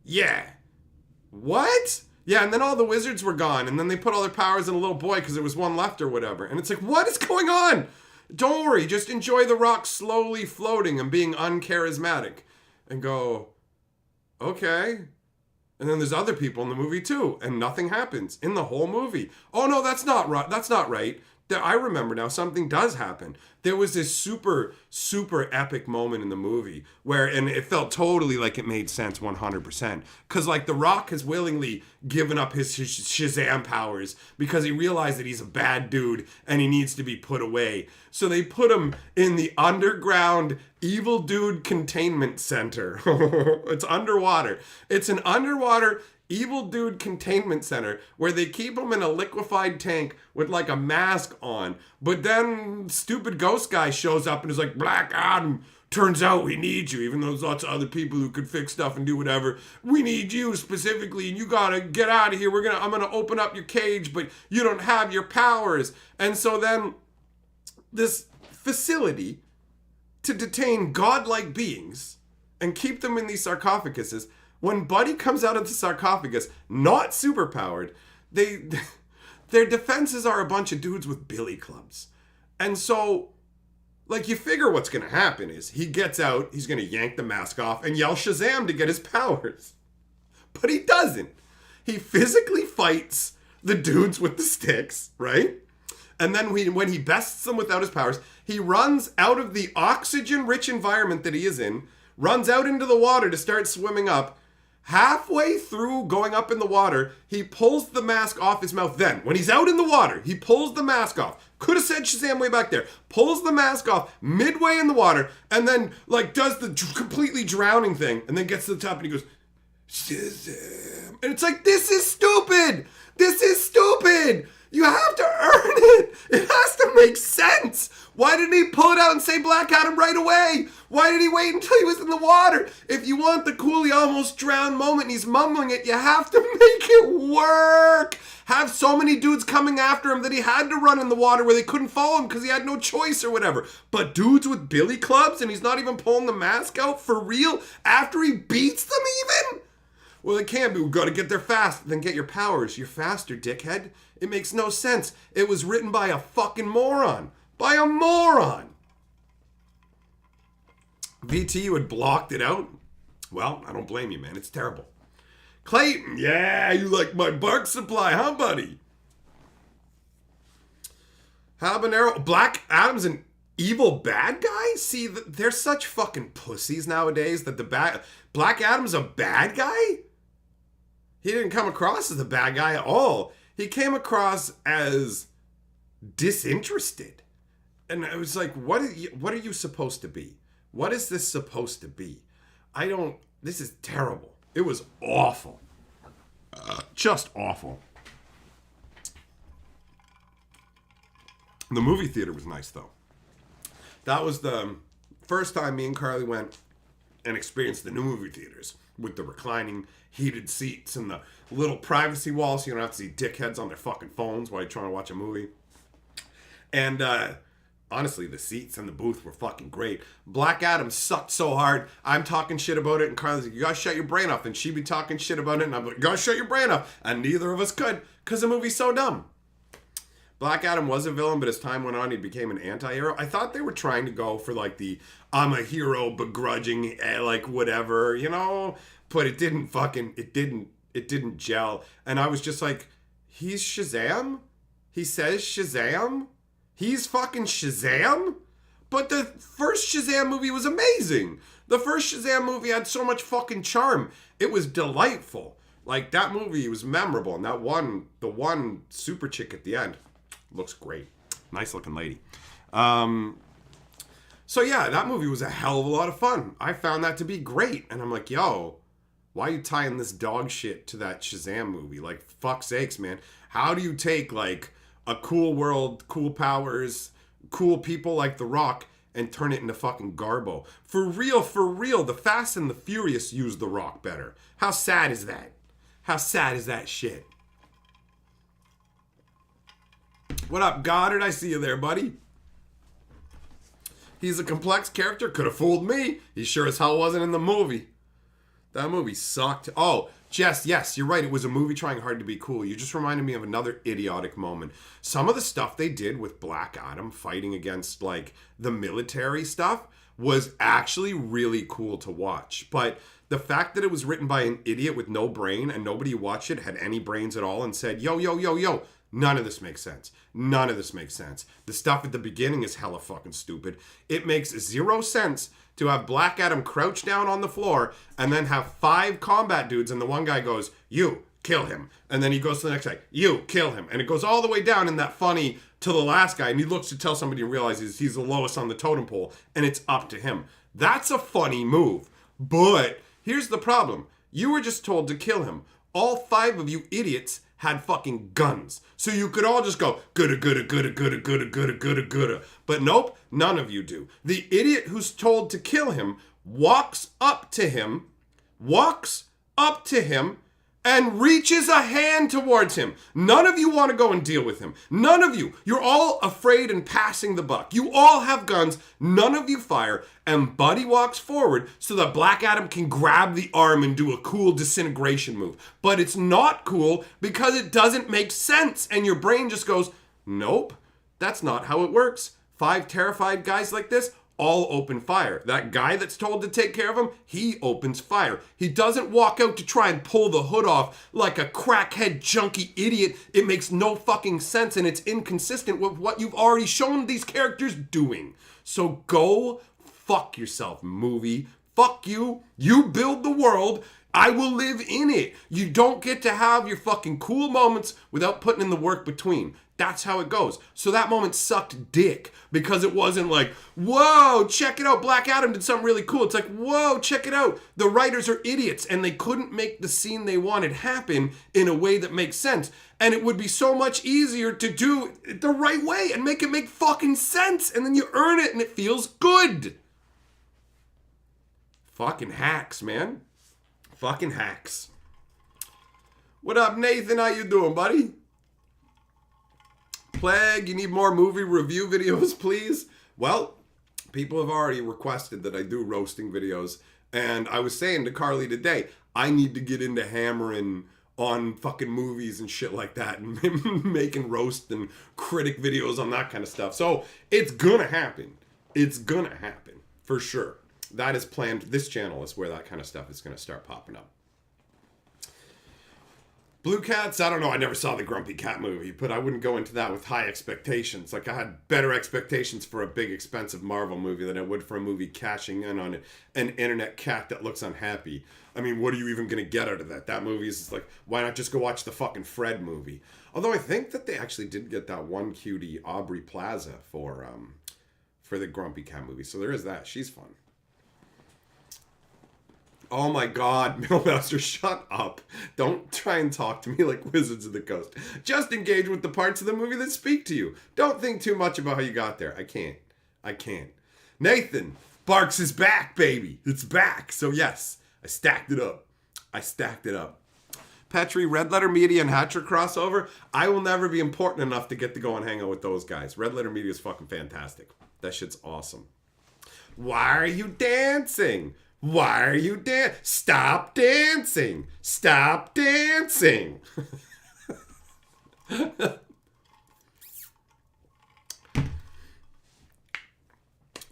Yeah. What? Yeah, and then all the wizards were gone, and then they put all their powers in a little boy because there was one left or whatever. And it's like, what is going on? Don't worry, just enjoy the rock slowly floating and being uncharismatic. And go, okay. And then there's other people in the movie too, and nothing happens in the whole movie. Oh no, that's not right. That's not right. I remember now, something does happen. There was this super, super epic moment in the movie where, and it felt totally like it made sense 100%. Because like The Rock has willingly given up his Shazam powers because he realized that he's a bad dude and he needs to be put away. So they put him in the underground evil dude containment center. It's underwater. It's an underwater evil dude containment center where they keep him in a liquefied tank with like a mask on. But then stupid ghost guy shows up and is like, Black Adam, turns out we need you, even though there's lots of other people who could fix stuff and do whatever. We need you specifically, and you gotta get out of here. I'm gonna open up your cage, but you don't have your powers. And so then this facility to detain godlike beings and keep them in these sarcophaguses, when Buddy comes out of the sarcophagus, not superpowered, their defenses are a bunch of dudes with billy clubs. And so, like, you figure what's going to happen is he gets out, he's going to yank the mask off and yell Shazam to get his powers. But he doesn't. He physically fights the dudes with the sticks, right? And then when he bests them without his powers, he runs out of the oxygen-rich environment that he is in, runs out into the water to start swimming up. Halfway through going up in the water, he pulls the mask off his mouth. Then, when he's out in the water, he pulls the mask off. Could have said Shazam way back there. Pulls the mask off midway in the water, and then, like, does the completely drowning thing, and then gets to the top and he goes, Shazam. And it's like, this is stupid! This is stupid! You have to earn it! It has to make sense! Why didn't he pull it out and say Black Adam right away? Why did he wait until he was in the water? If you want the cool, he almost drowned moment and he's mumbling it, you have to make it work. Have so many dudes coming after him that he had to run in the water where they couldn't follow him because he had no choice or whatever. But dudes with billy clubs and he's not even pulling the mask out for real after he beats them even? Well, it can't be. We've got to get there fast. Then get your powers. You're faster, dickhead. It makes no sense. It was written by a fucking moron. By a moron. VTU had blocked it out. Well, I don't blame you, man. It's terrible. Clayton, yeah, you like my Barq supply, huh, buddy? Habanero, Black Adam's an evil bad guy? See, they're such fucking pussies nowadays that Black Adam's a bad guy? He didn't come across as a bad guy at all. He came across as disinterested. And I was like, what are you supposed to be? What is this supposed to be? This is terrible. It was awful. Just awful. The movie theater was nice, though. That was the first time me and Carly went and experienced the new movie theaters with the reclining heated seats and the little privacy wall so you don't have to see dickheads on their fucking phones while you're trying to watch a movie. And honestly, the seats and the booth were fucking great. Black Adam sucked so hard. I'm talking shit about it, and Carly's like, you gotta shut your brain off. And she'd be talking shit about it, and I'm like, you gotta shut your brain off. And neither of us could, because the movie's so dumb. Black Adam was a villain, but as time went on, he became an anti-hero. I thought they were trying to go for like the I'm a hero begrudging, like whatever, you know? But it didn't gel. And I was just like, he's Shazam? He says Shazam? He's fucking Shazam? But the first Shazam movie was amazing. The first Shazam movie had so much fucking charm. It was delightful. Like, that movie was memorable. And the one super chick at the end looks great. Nice looking lady. So yeah, that movie was a hell of a lot of fun. I found that to be great. And I'm like, yo, why are you tying this dog shit to that Shazam movie? Like, fuck sakes, man. How do you take, like, a cool world, cool powers, cool people like The Rock and turn it into fucking garbo? For real, the Fast and the Furious used The Rock better. How sad is that? How sad is that shit? What up, Goddard? I see you there, buddy. He's a complex character. Could have fooled me. He sure as hell wasn't in the movie. That movie sucked. Oh, Jess, yes, you're right. It was a movie trying hard to be cool. You just reminded me of another idiotic moment. Some of the stuff they did with Black Adam fighting against, like, the military stuff was actually really cool to watch. But the fact that it was written by an idiot with no brain and nobody who watched it had any brains at all and said, yo, none of this makes sense. None of this makes sense. The stuff at the beginning is hella fucking stupid. It makes zero sense to have Black Adam crouch down on the floor and then have 5 combat dudes and the one guy goes, you, kill him. And then he goes to the next guy, you, kill him. And it goes all the way down in that funny to the last guy and he looks to tell somebody and realizes he's the lowest on the totem pole and it's up to him. That's a funny move. But here's the problem. You were just told to kill him. All 5 of you idiots had fucking guns. So you could all just go, gutta. But nope, none of you do. The idiot who's told to kill him walks up to him, and reaches a hand towards him. None of you want to go and deal with him. None of you. You're all afraid and passing the buck. You all have guns. None of you fire. And Buddy walks forward so that Black Adam can grab the arm and do a cool disintegration move. But it's not cool because it doesn't make sense. And your brain just goes, nope, that's not how it works. 5 terrified guys like this all open fire. That guy that's told to take care of him, he opens fire. He doesn't walk out to try and pull the hood off like a crackhead junkie idiot. It makes no fucking sense and it's inconsistent with what you've already shown these characters doing. So go fuck yourself, movie. Fuck you. You build the world. I will live in it. You don't get to have your fucking cool moments without putting in the work between. That's how it goes. So that moment sucked dick because it wasn't like, whoa, check it out. Black Adam did something really cool. It's like, whoa, check it out. The writers are idiots and they couldn't make the scene they wanted happen in a way that makes sense. And it would be so much easier to do it the right way and make it make fucking sense. And then you earn it and it feels good. Fucking hacks, man. Fucking hacks. What up, Nathan? How you doing, buddy? Plague, you need more movie review videos, please? Well, people have already requested that I do roasting videos, And I was saying to Carly today, I need to get into hammering on fucking movies and shit like that and making roast and critic videos on that kind of stuff. So it's gonna happen. It's gonna happen for sure. That is planned. This channel is where that kind of stuff is gonna start popping up. Blue Cats, I don't know. I never saw the Grumpy Cat movie, but I wouldn't go into that with high expectations. Like, I had better expectations for a big, expensive Marvel movie than I would for a movie cashing in on an internet cat that looks unhappy. I mean, what are you even going to get out of that? That movie is like, why not just go watch the fucking Fred movie? Although I think that they actually did get that one cutie, Aubrey Plaza, for the Grumpy Cat movie. So there is that. She's fun. Oh my God, Millmaster, shut up. Don't try and talk to me like Wizards of the Coast. Just engage with the parts of the movie that speak to you. Don't think too much about how you got there. I can't. Nathan, Barq's is back, baby. It's back. So yes, I stacked it up. Petri, Red Letter Media and Hatcher crossover. I will never be important enough to get to go and hang out with those guys. Red Letter Media is fucking fantastic. That shit's awesome. Why are you dancing? Why are you dancing? Stop dancing. Stop dancing.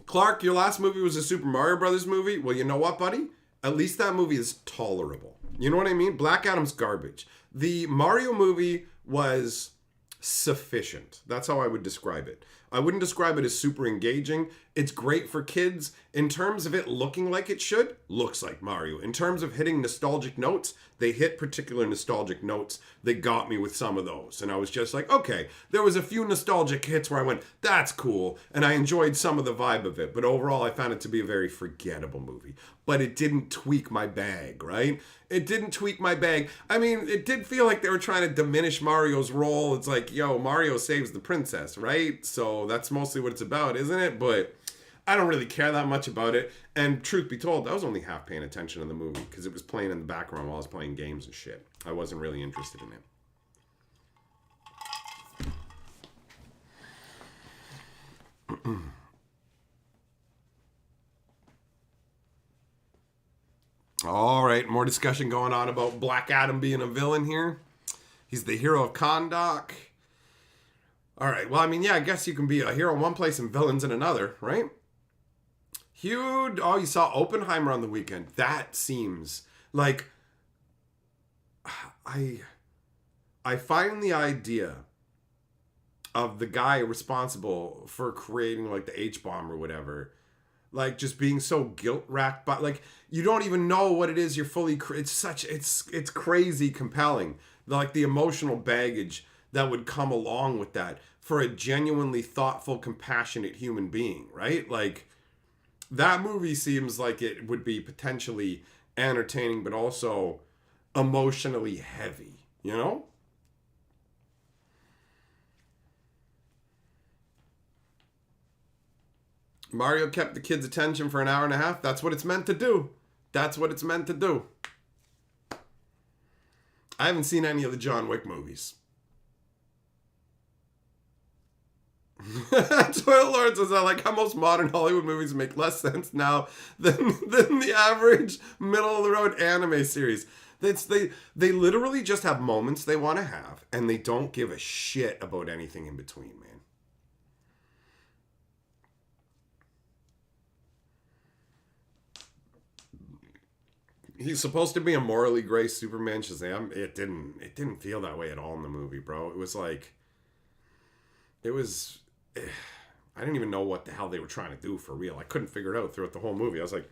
Clark, your last movie was a Super Mario Brothers movie. Well, you know what, buddy? At least that movie is tolerable. You know what I mean? Black Adam's garbage. The Mario movie was sufficient. That's how I would describe it. I wouldn't describe it as super engaging. It's great for kids. In terms of it looking like it should, looks like Mario. In terms of hitting nostalgic notes, they hit particular nostalgic notes. They got me with some of those. And I was just like, okay, there was a few nostalgic hits where I went, that's cool. And I enjoyed some of the vibe of it. But overall, I found it to be a very forgettable movie. But it didn't tweak my bag, right? It didn't tweak my bag. I mean, it did feel like they were trying to diminish Mario's role. It's like, yo, Mario saves the princess, right? So that's mostly what it's about, isn't it? But I don't really care that much about it. And truth be told, I was only half paying attention to the movie because it was playing in the background while I was playing games and shit. I wasn't really interested in it. All right, more discussion going on about Black Adam being a villain here. He's the hero of Kahndaq. All right, well, I mean, yeah, I guess you can be a hero in one place and villains in another, right? Huge. Oh, you saw Oppenheimer on the weekend. That seems like I find the idea of the guy responsible for creating like the H-bomb or whatever, like just being so guilt-racked by, like, you don't even know what it is you're fully, it's crazy compelling. Like the emotional baggage that would come along with that for a genuinely thoughtful, compassionate human being, right? Like, that movie seems like it would be potentially entertaining, but also emotionally heavy, you know? Mario kept the kids' attention for an hour and a half. That's what it's meant to do. That's what it's meant to do. I haven't seen any of the John Wick movies. Toilet Lord says, I like how most modern Hollywood movies make less sense now than the average middle-of-the-road anime series. They literally just have moments they want to have, and they don't give a shit about anything in between, man. He's supposed to be a morally gray Superman Shazam. It didn't feel that way at all in the movie, bro. It was like, I didn't even know what the hell they were trying to do for real. I couldn't figure it out throughout the whole movie. I was like,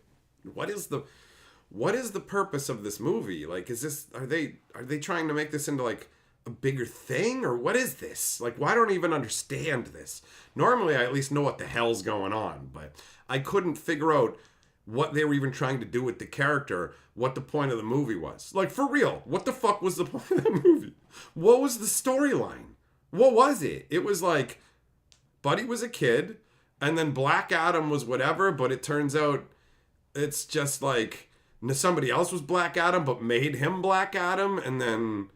what is the purpose of this movie? Like, are they trying to make this into like a bigger thing, or what is this? Like, why don't I even understand this? Normally I at least know what the hell's going on, but I couldn't figure out what they were even trying to do with the character, what the point of the movie was. Like, for real, what the fuck was the point of the movie? What was the storyline? What was it? It was like, Buddy was a kid, and then Black Adam was whatever, but it turns out it's just like somebody else was Black Adam, but made him Black Adam, and then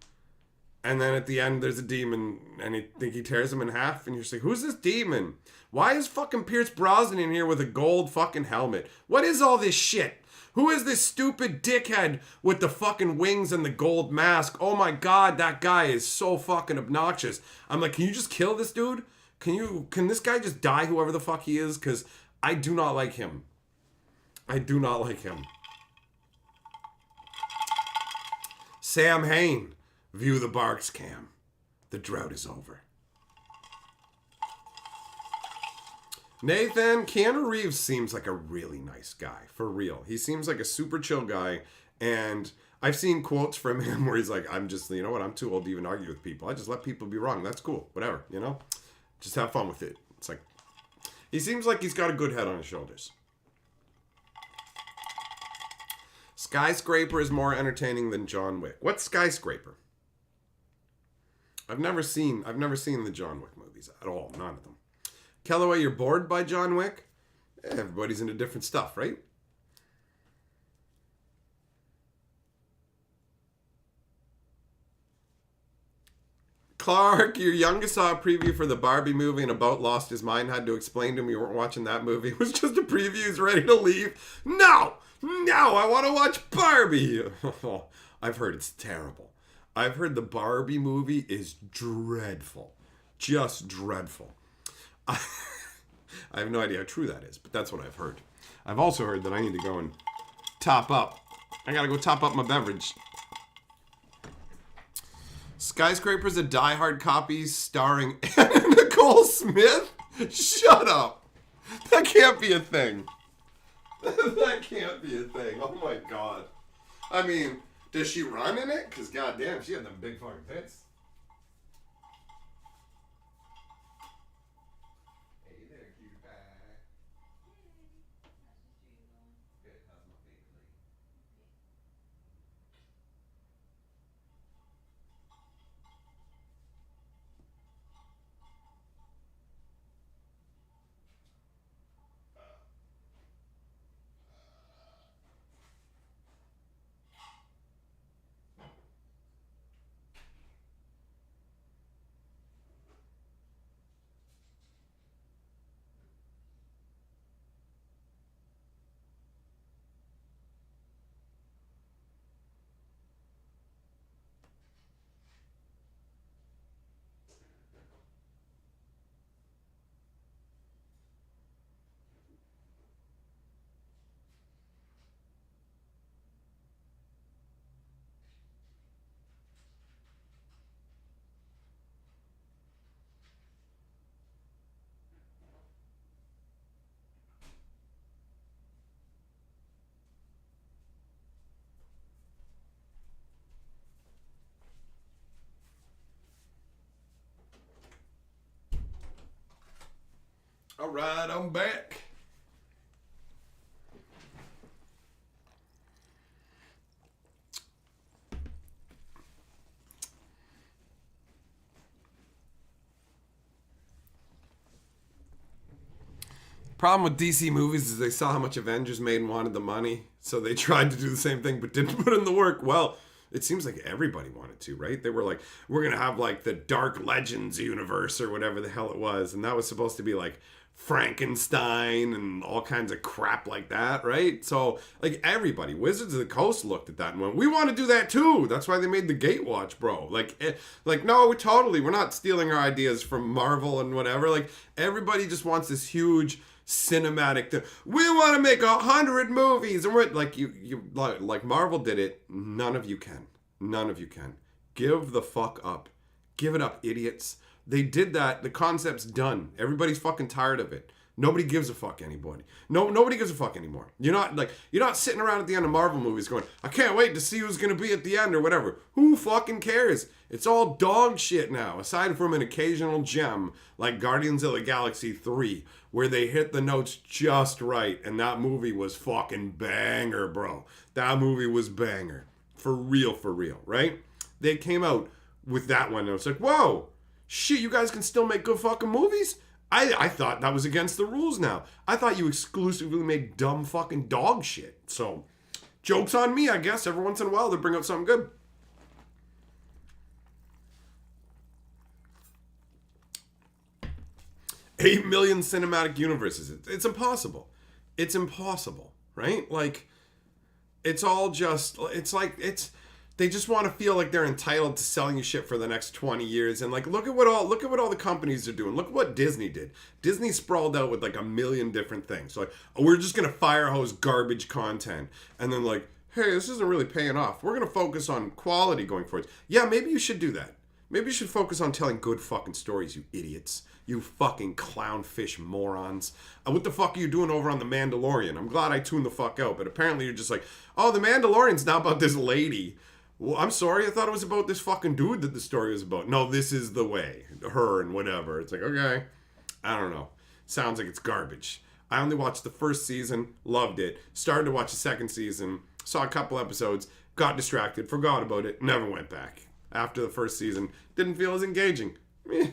at the end there's a demon, and he tears him in half, and you're just like, who's this demon? Why is fucking Pierce Brosnan in here with a gold fucking helmet? What is all this shit? Who is this stupid dickhead with the fucking wings and the gold mask? Oh my god, that guy is so fucking obnoxious. I'm like, can you just kill this dude? Can this guy just die, whoever the fuck he is? Because I do not like him. I do not like him. Sam Hain, view the Barq's cam. The drought is over. Nathan, Keanu Reeves seems like a really nice guy, for real. He seems like a super chill guy, and I've seen quotes from him where he's like, I'm just, you know what, I'm too old to even argue with people. I just let people be wrong. That's cool. Whatever, you know? Just have fun with it. It's like, he seems like he's got a good head on his shoulders. Skyscraper is more entertaining than John Wick. What's Skyscraper? I've never seen the John Wick movies at all. None of them. Kellaway, you're bored by John Wick? Everybody's into different stuff, right? Clark, your youngest saw a preview for the Barbie movie and about lost his mind. Had to explain to him you weren't watching that movie. It was just a preview. He's ready to leave. No, I want to watch Barbie. I've heard it's terrible. I've heard the Barbie movie is dreadful. Just dreadful. I have no idea how true that is, but that's what I've heard. I've also heard that I need to go and top up. I gotta go top up my beverage. Skyscraper's a Die Hard copy starring Nicole Smith? Shut up. That can't be a thing. That can't be a thing. Oh my god. I mean, does she run in it? Because goddamn, she had them big fucking tits. All right, I'm back. Problem with DC movies is they saw how much Avengers made and wanted the money, so they tried to do the same thing but didn't put in the work. Well, it seems like everybody wanted to, right? They were like, we're going to have like the Dark Legends universe or whatever the hell it was, and that was supposed to be like Frankenstein and all kinds of crap like that, right? So like everybody, Wizards of the Coast looked at that and went, we want to do that too. That's why they made the Gatewatch, bro. Like no, we're not stealing our ideas from Marvel and whatever. Like everybody just wants this huge cinematic thing. We want to make 100 movies, and we're like like Marvel did it. None of you can. Give the fuck up. Give it up, idiots. They did that. The concept's done. Everybody's fucking tired of it. Nobody gives a fuck anybody. Nobody gives a fuck anymore. You're not sitting around at the end of Marvel movies going, I can't wait to see who's gonna be at the end or whatever. Who fucking cares? It's all dog shit now, aside from an occasional gem like Guardians of the Galaxy 3, where they hit the notes just right, and that movie was fucking banger, bro. That movie was banger. For real, right? They came out with that one, and I was like, whoa, shit, you guys can still make good fucking movies? I thought that was against the rules now. I thought you exclusively made dumb fucking dog shit. So, joke's on me, I guess. Every once in a while, they bring out something good. $8 million cinematic universes. It's impossible. It's impossible, right? Like, It's all just, they just want to feel like they're entitled to selling you shit for the next 20 years. And like, look at what all the companies are doing. Look at what Disney did. Disney sprawled out with like a million different things. So like, oh, we're just going to fire hose garbage content. And then like, hey, this isn't really paying off. We're going to focus on quality going forward. Yeah, maybe you should do that. Maybe you should focus on telling good fucking stories, you idiots. You fucking clownfish morons. What the fuck are you doing over on The Mandalorian? I'm glad I tuned the fuck out, but apparently you're just like, oh, The Mandalorian's now about this lady. Well, I'm sorry, I thought it was about this fucking dude that the story was about. No, this is the way. Her and whatever. It's like, okay. I don't know. Sounds like it's garbage. I only watched the first season, loved it. Started to watch the second season, saw a couple episodes, got distracted, forgot about it, never went back. After the first season, didn't feel as engaging. Meh.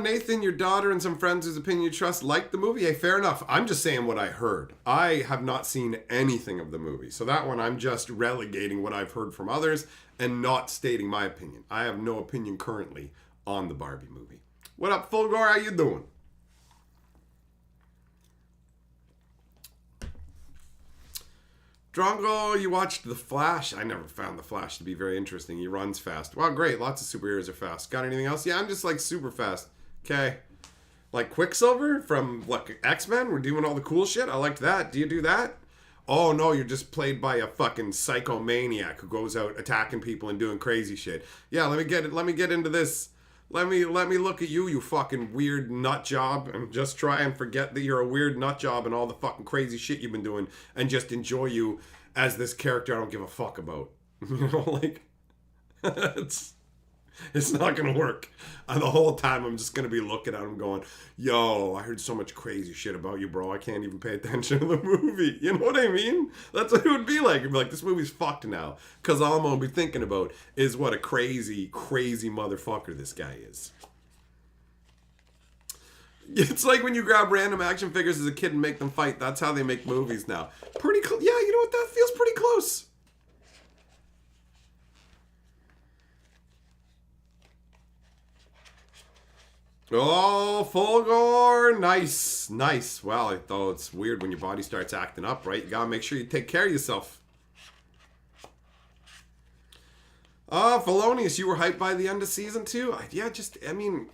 Nathan, your daughter and some friends whose opinion you trust liked the movie. Hey, fair enough. I'm just saying what I heard. I have not seen anything of the movie. So that one, I'm just relegating what I've heard from others and not stating my opinion. I have no opinion currently on the Barbie movie. What up, Fulgore? How you doing? Drongo, you watched The Flash. I never found The Flash to be very interesting. He runs fast. Wow, great. Lots of superheroes are fast. Got anything else? Yeah, I'm just like super fast. Okay. Like Quicksilver from like X-Men? We're doing all the cool shit. I liked that. Do you do that? Oh no, you're just played by a fucking psychomaniac who goes out attacking people and doing crazy shit. Yeah, let me get into this. Let me look at you, you fucking weird nut job, and just try and forget that you're a weird nut job and all the fucking crazy shit you've been doing, and just enjoy you as this character I don't give a fuck about. You know, like, it's not gonna work. And the whole time I'm just gonna be looking at him going, yo, I heard so much crazy shit about you, bro. I can't even pay attention to the movie. You know what I mean? That's what it would be like. It'd be like, this movie's fucked now. Because all I'm gonna be thinking about is what a crazy, crazy motherfucker this guy is. It's like when you grab random action figures as a kid and make them fight. That's how they make movies now. Pretty close. Yeah, you know what? That feels pretty close. Oh, Fulgore. Nice. Nice. Well, though it's weird when your body starts acting up, right? You gotta make sure you take care of yourself. Felonious, you were hyped by the end of season 2? Yeah, I mean,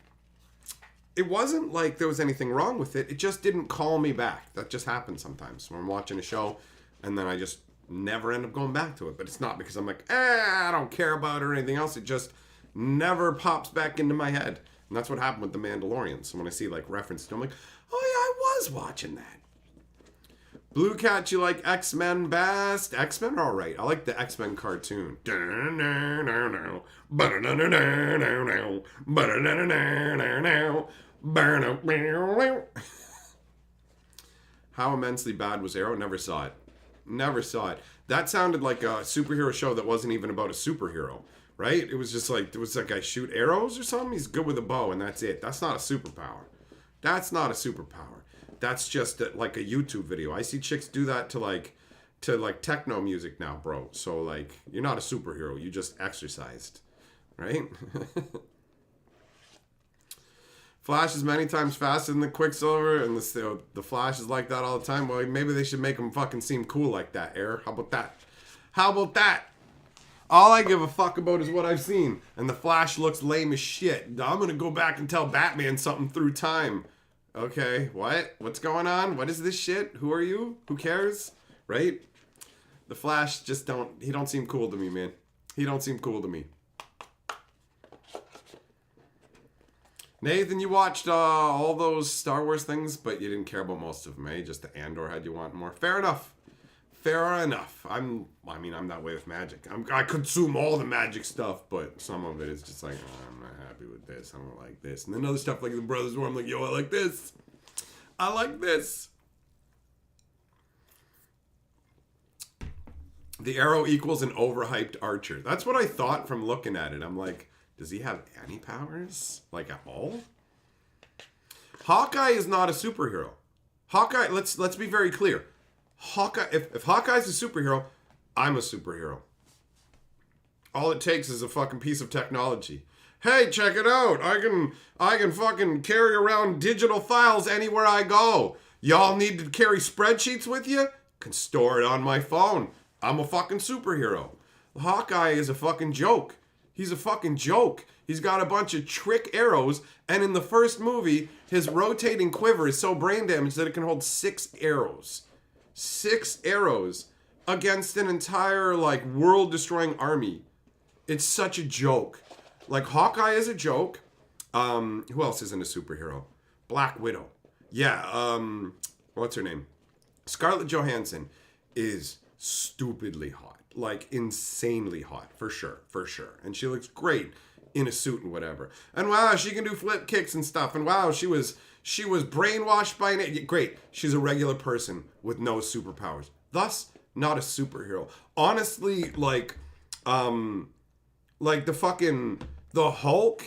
it wasn't like there was anything wrong with it. It just didn't call me back. That just happens sometimes when I'm watching a show and then I just never end up going back to it. But it's not because I'm like, I don't care about it or anything else. It just never pops back into my head. And that's what happened with The Mandalorian. So when I see like reference to it, I'm like, oh yeah, I was watching that. Blue Cat, you like X-Men best? X-Men are alright. I like the X-Men cartoon. How immensely bad was Arrow? Never saw it. Never saw it. That sounded like a superhero show that wasn't even about a superhero. Right? It was just like, was that guy shoot arrows or something? He's good with a bow and that's it. That's not a superpower. That's not a superpower. That's just like a YouTube video. I see chicks do that to like techno music now, bro. So like, you're not a superhero. You just exercised. Right? Flash is many times faster than the Quicksilver, and the Flash is like that all the time. Well, maybe they should make him fucking seem cool like that, Air. How about that? How about that? All I give a fuck about is what I've seen. And the Flash looks lame as shit. I'm going to go back and tell Batman something through time. Okay, what? What's going on? What is this shit? Who are you? Who cares? Right? The Flash just he don't seem cool to me, man. He don't seem cool to me. Nathan, you watched all those Star Wars things, but you didn't care about most of them, eh? Just the Andor had you want more. Fair enough. Fair enough. I'm that way with magic. I consume all the magic stuff, but some of it is just like, oh, I'm not happy with this. I don't like this. And then other stuff like the Brothers where I'm like, yo, I like this. I like this. The Arrow equals an overhyped Archer. That's what I thought from looking at it. I'm like, does he have any powers? Like at all? Hawkeye is not a superhero. Hawkeye, let's be very clear. Hawkeye, if Hawkeye's a superhero, I'm a superhero. All it takes is a fucking piece of technology. Hey, check it out. I can fucking carry around digital files anywhere I go. Y'all need to carry spreadsheets with you? Can store it on my phone. I'm a fucking superhero. Hawkeye is a fucking joke. He's a fucking joke. He's got a bunch of trick arrows, and in the first movie, his rotating quiver is so brain damaged that it can hold 6 arrows. 6 arrows against an entire, like, world-destroying army. It's such a joke. Like, Hawkeye is a joke. Who else isn't a superhero? Black Widow. Yeah, what's her name? Scarlett Johansson is stupidly hot. Like, insanely hot, for sure. And she looks great in a suit and whatever. And wow, she can do flip kicks and stuff. And wow, she was brainwashed by an... Great. She's a regular person with no superpowers. Thus, not a superhero. Honestly, like the Hulk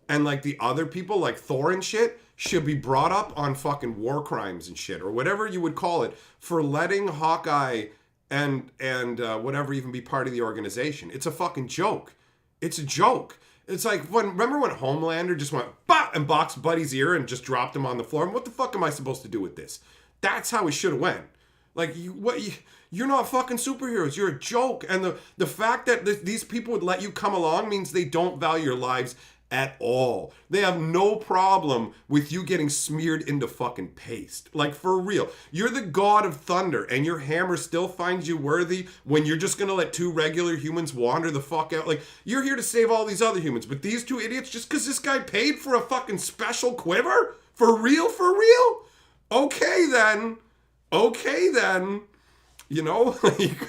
and like the other people, like Thor and shit, should be brought up on fucking war crimes and shit, or whatever you would call it, for letting Hawkeye and whatever even be part of the organization. It's a fucking joke. It's a joke. It's like, remember when Homelander just went, bah, and boxed Buddy's ear and just dropped him on the floor? What the fuck am I supposed to do with this? That's how it should have went. Like, you're not fucking superheroes. You're a joke. And the fact that these people would let you come along means they don't value your lives at all. They have no problem with you getting smeared into fucking paste. Like, for real. You're the god of thunder, and your hammer still finds you worthy when you're just gonna let 2 regular humans wander the fuck out. Like, you're here to save all these other humans, but these 2 idiots, just because this guy paid for a fucking special quiver? For real? Okay then. You know, like...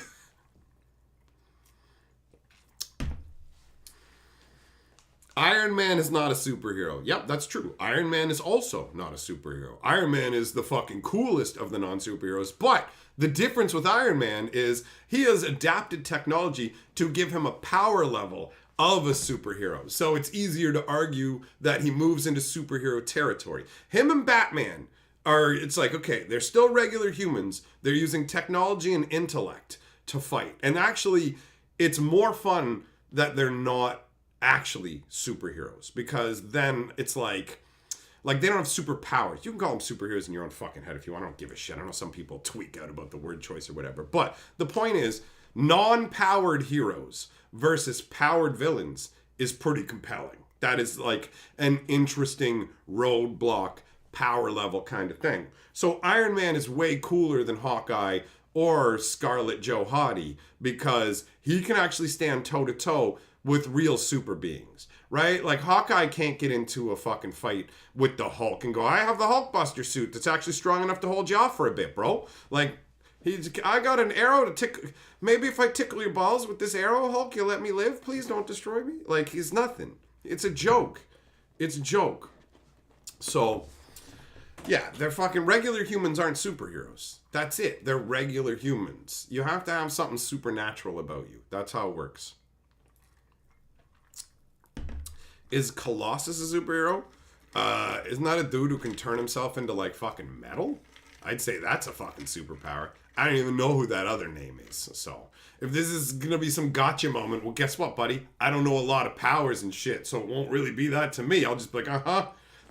Iron Man is not a superhero. Yep, that's true. Iron Man is also not a superhero. Iron Man is the fucking coolest of the non-superheroes, but the difference with Iron Man is he has adapted technology to give him a power level of a superhero. So it's easier to argue that he moves into superhero territory. Him and Batman it's like, okay, they're still regular humans. They're using technology and intellect to fight. And actually, it's more fun that they're not actually superheroes, because then it's like they don't have superpowers. You can call them superheroes in your own fucking head if you want. I don't give a shit. I know some people tweak out about the word choice or whatever, but the point is, non-powered heroes versus powered villains is pretty compelling. That is like an interesting roadblock power level kind of thing. So Iron Man is way cooler than Hawkeye or Scarlett Johansson, because he can actually stand toe to toe with real super beings, right? Like, Hawkeye can't get into a fucking fight with the Hulk and go, I have the Hulkbuster suit that's actually strong enough to hold you off for a bit, bro. Like, I got an arrow to tickle. Maybe if I tickle your balls with this arrow, Hulk, you'll let me live? Please don't destroy me. Like, he's nothing. It's a joke. So, yeah, they're fucking regular humans aren't superheroes. That's it. They're regular humans. You have to have something supernatural about you. That's how it works. Is Colossus a superhero? Isn't that a dude who can turn himself into, like, fucking metal? I'd say that's a fucking superpower. I don't even know who that other name is. So, if this is gonna be some gotcha moment, well, guess what, buddy? I don't know a lot of powers and shit, so it won't really be that to me. I'll just be like,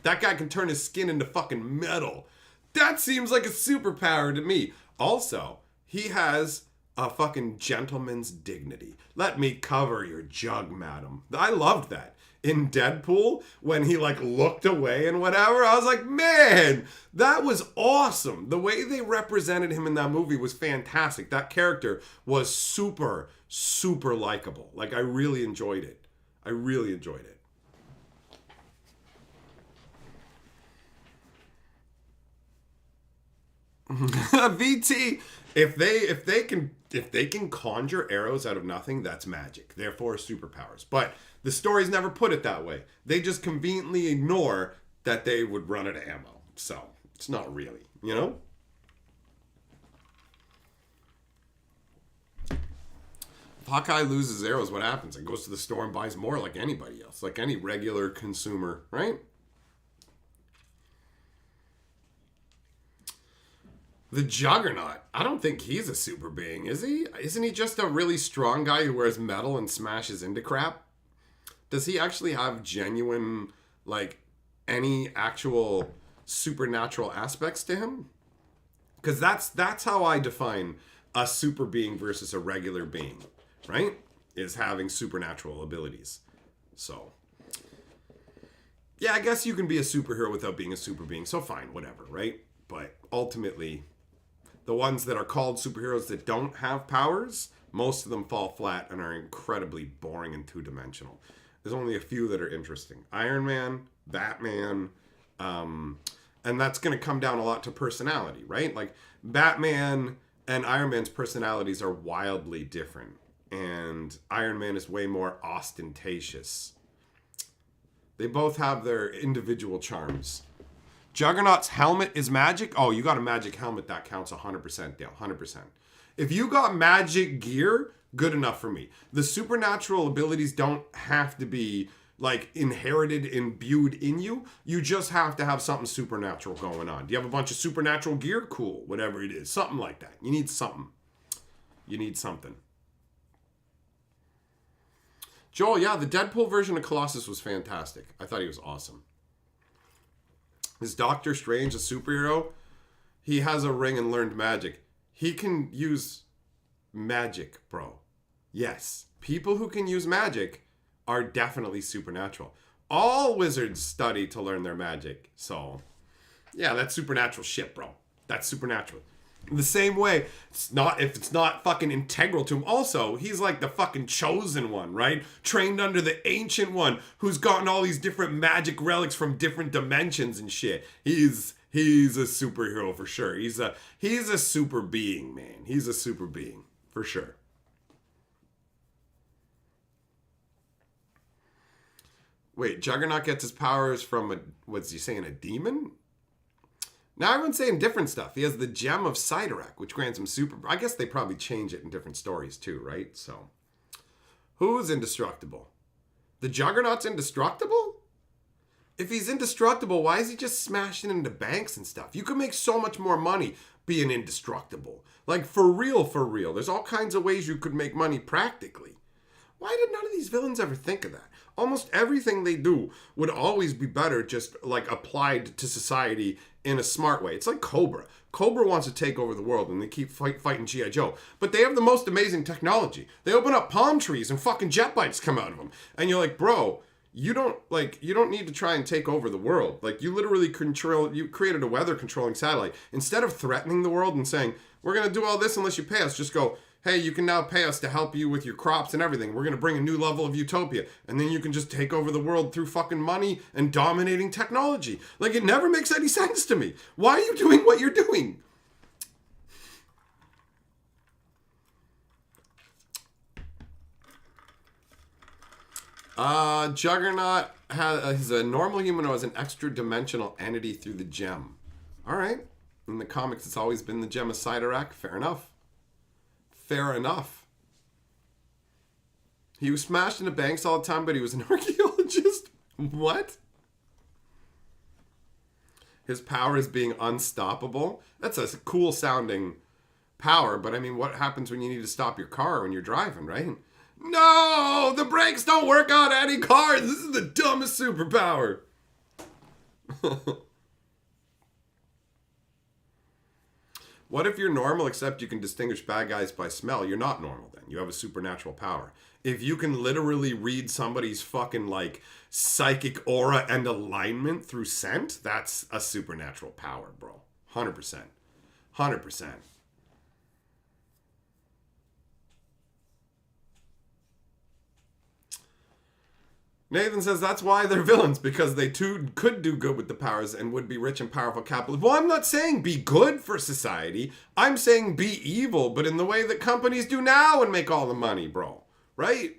that guy can turn his skin into fucking metal. That seems like a superpower to me. Also, he has a fucking gentleman's dignity. Let me cover your jug, madam. I loved that. In Deadpool, when he like looked away and whatever, I was like, man, that was awesome. The way they represented him in that movie was fantastic. That character was super, super likable. Like, I really enjoyed it. VT, if they can conjure arrows out of nothing, that's magic. Therefore, superpowers. But the stories never put it that way. They just conveniently ignore that they would run out of ammo. So, it's not really, you know? If Hawkeye loses arrows, what happens? It goes to the store and buys more like anybody else. Like any regular consumer, right? The Juggernaut. I don't think he's a super being, is he? Isn't he just a really strong guy who wears metal and smashes into crap? Does he actually have genuine, like, any actual supernatural aspects to him? Because that's how I define a super being versus a regular being, right? Is having supernatural abilities. So, yeah, I guess you can be a superhero without being a super being. So fine, whatever, right? But ultimately, the ones that are called superheroes that don't have powers, most of them fall flat and are incredibly boring and two-dimensional. There's only a few that are interesting. Iron Man, Batman, and that's going to come down a lot to personality, right? Like, Batman and Iron Man's personalities are wildly different. And Iron Man is way more ostentatious. They both have their individual charms. Juggernaut's helmet is magic. Oh, you got a magic helmet. That counts 100%, Dale. 100%. If you got magic gear, good enough for me. The supernatural abilities don't have to be like inherited, imbued in you. You just have to have something supernatural going on. Do you have a bunch of supernatural gear? Cool. Whatever it is. Something like that. You need something. You need something. Joel, yeah, the Deadpool version of Colossus was fantastic. I thought he was awesome. Is Doctor Strange a superhero? He has a ring and learned magic. He can use magic, bro. Yes. People who can use magic are definitely supernatural. All wizards study to learn their magic. So, yeah, that's supernatural shit, bro. That's supernatural. In the same way, if it's not fucking integral to him. Also, he's like the fucking chosen one, right? Trained under the ancient one who's gotten all these different magic relics from different dimensions and shit. He's a superhero for sure. He's a super being, man. He's a super being for sure. Wait, Juggernaut gets his powers from what's he saying, a demon? Now everyone's saying different stuff. He has the gem of Sidorak, which grants him super... I guess they probably change it in different stories too, right? So, who's indestructible? The Juggernaut's indestructible? If he's indestructible, why is he just smashing into banks and stuff? You could make so much more money being indestructible. Like, for real, for real. There's all kinds of ways you could make money practically. Why did none of these villains ever think of that? Almost everything they do would always be better just, like, applied to society in a smart way. It's like Cobra. Cobra wants to take over the world, and they keep fighting G.I. Joe. But they have the most amazing technology. They open up palm trees, and fucking jet bikes come out of them. And you're like, bro, you don't need to try and take over the world. Like, you literally you created a weather controlling satellite. Instead of threatening the world and saying, we're going to do all this unless you pay us, just go, hey, you can now pay us to help you with your crops and everything. We're going to bring a new level of utopia. And then you can just take over the world through fucking money and dominating technology. Like, it never makes any sense to me. Why are you doing what you're doing? Juggernaut is a normal human or is an extra dimensional entity through the gem. All right. In the comics, it's always been the gem of Sidorak. Fair enough. Fair enough. He was smashed into banks all the time, but he was an archaeologist. What? His power is being unstoppable. That's a cool sounding power, but I mean, what happens when you need to stop your car when you're driving, right? No! The brakes don't work on any cars! This is the dumbest superpower! What if you're normal except you can distinguish bad guys by smell? You're not normal then. You have a supernatural power. If you can literally read somebody's fucking like psychic aura and alignment through scent, that's a supernatural power, bro. 100%. 100%. Nathan says that's why they're villains, because they too could do good with the powers and would be rich and powerful capitalists. Well, I'm not saying be good for society. I'm saying be evil, but in the way that companies do now and make all the money, bro. Right?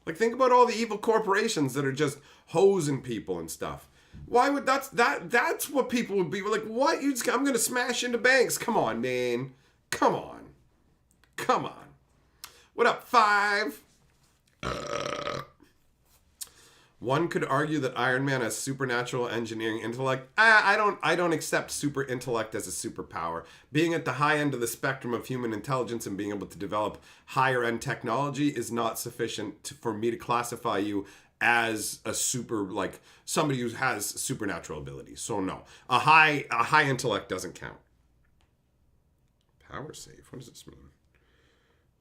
Like, think about all the evil corporations that are just hosing people and stuff. Why would that's what people would be like, what? I'm going to smash into banks. Come on, man. Come on. Come on. What up, 5? One could argue that Iron Man has supernatural engineering intellect. I don't accept super intellect as a superpower. Being at the high end of the spectrum of human intelligence and being able to develop higher end technology is not sufficient for me to classify you as a somebody who has supernatural abilities. So no, a high intellect doesn't count. power save. What does this mean?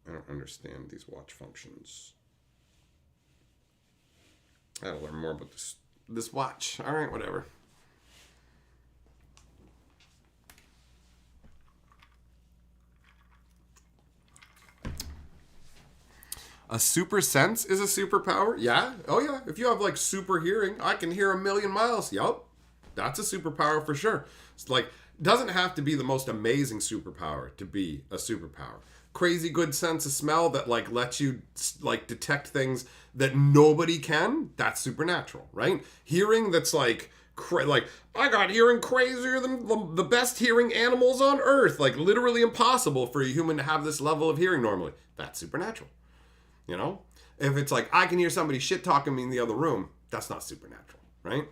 I don't understand these watch functions. I gotta learn more about this watch. All right, whatever. A super sense is a superpower? Yeah. Oh, yeah. If you have, like, super hearing, I can hear 1,000,000 miles. Yup. That's a superpower for sure. It's like, doesn't have to be the most amazing superpower to be a superpower. Crazy good sense of smell that, like, lets you, like, detect things that nobody can, that's supernatural, right? Hearing that's, like, I got hearing crazier than the best hearing animals on Earth. Like, literally impossible for a human to have this level of hearing normally. That's supernatural. You know, if it's like I can hear somebody shit talking me in the other room, that's not supernatural, right?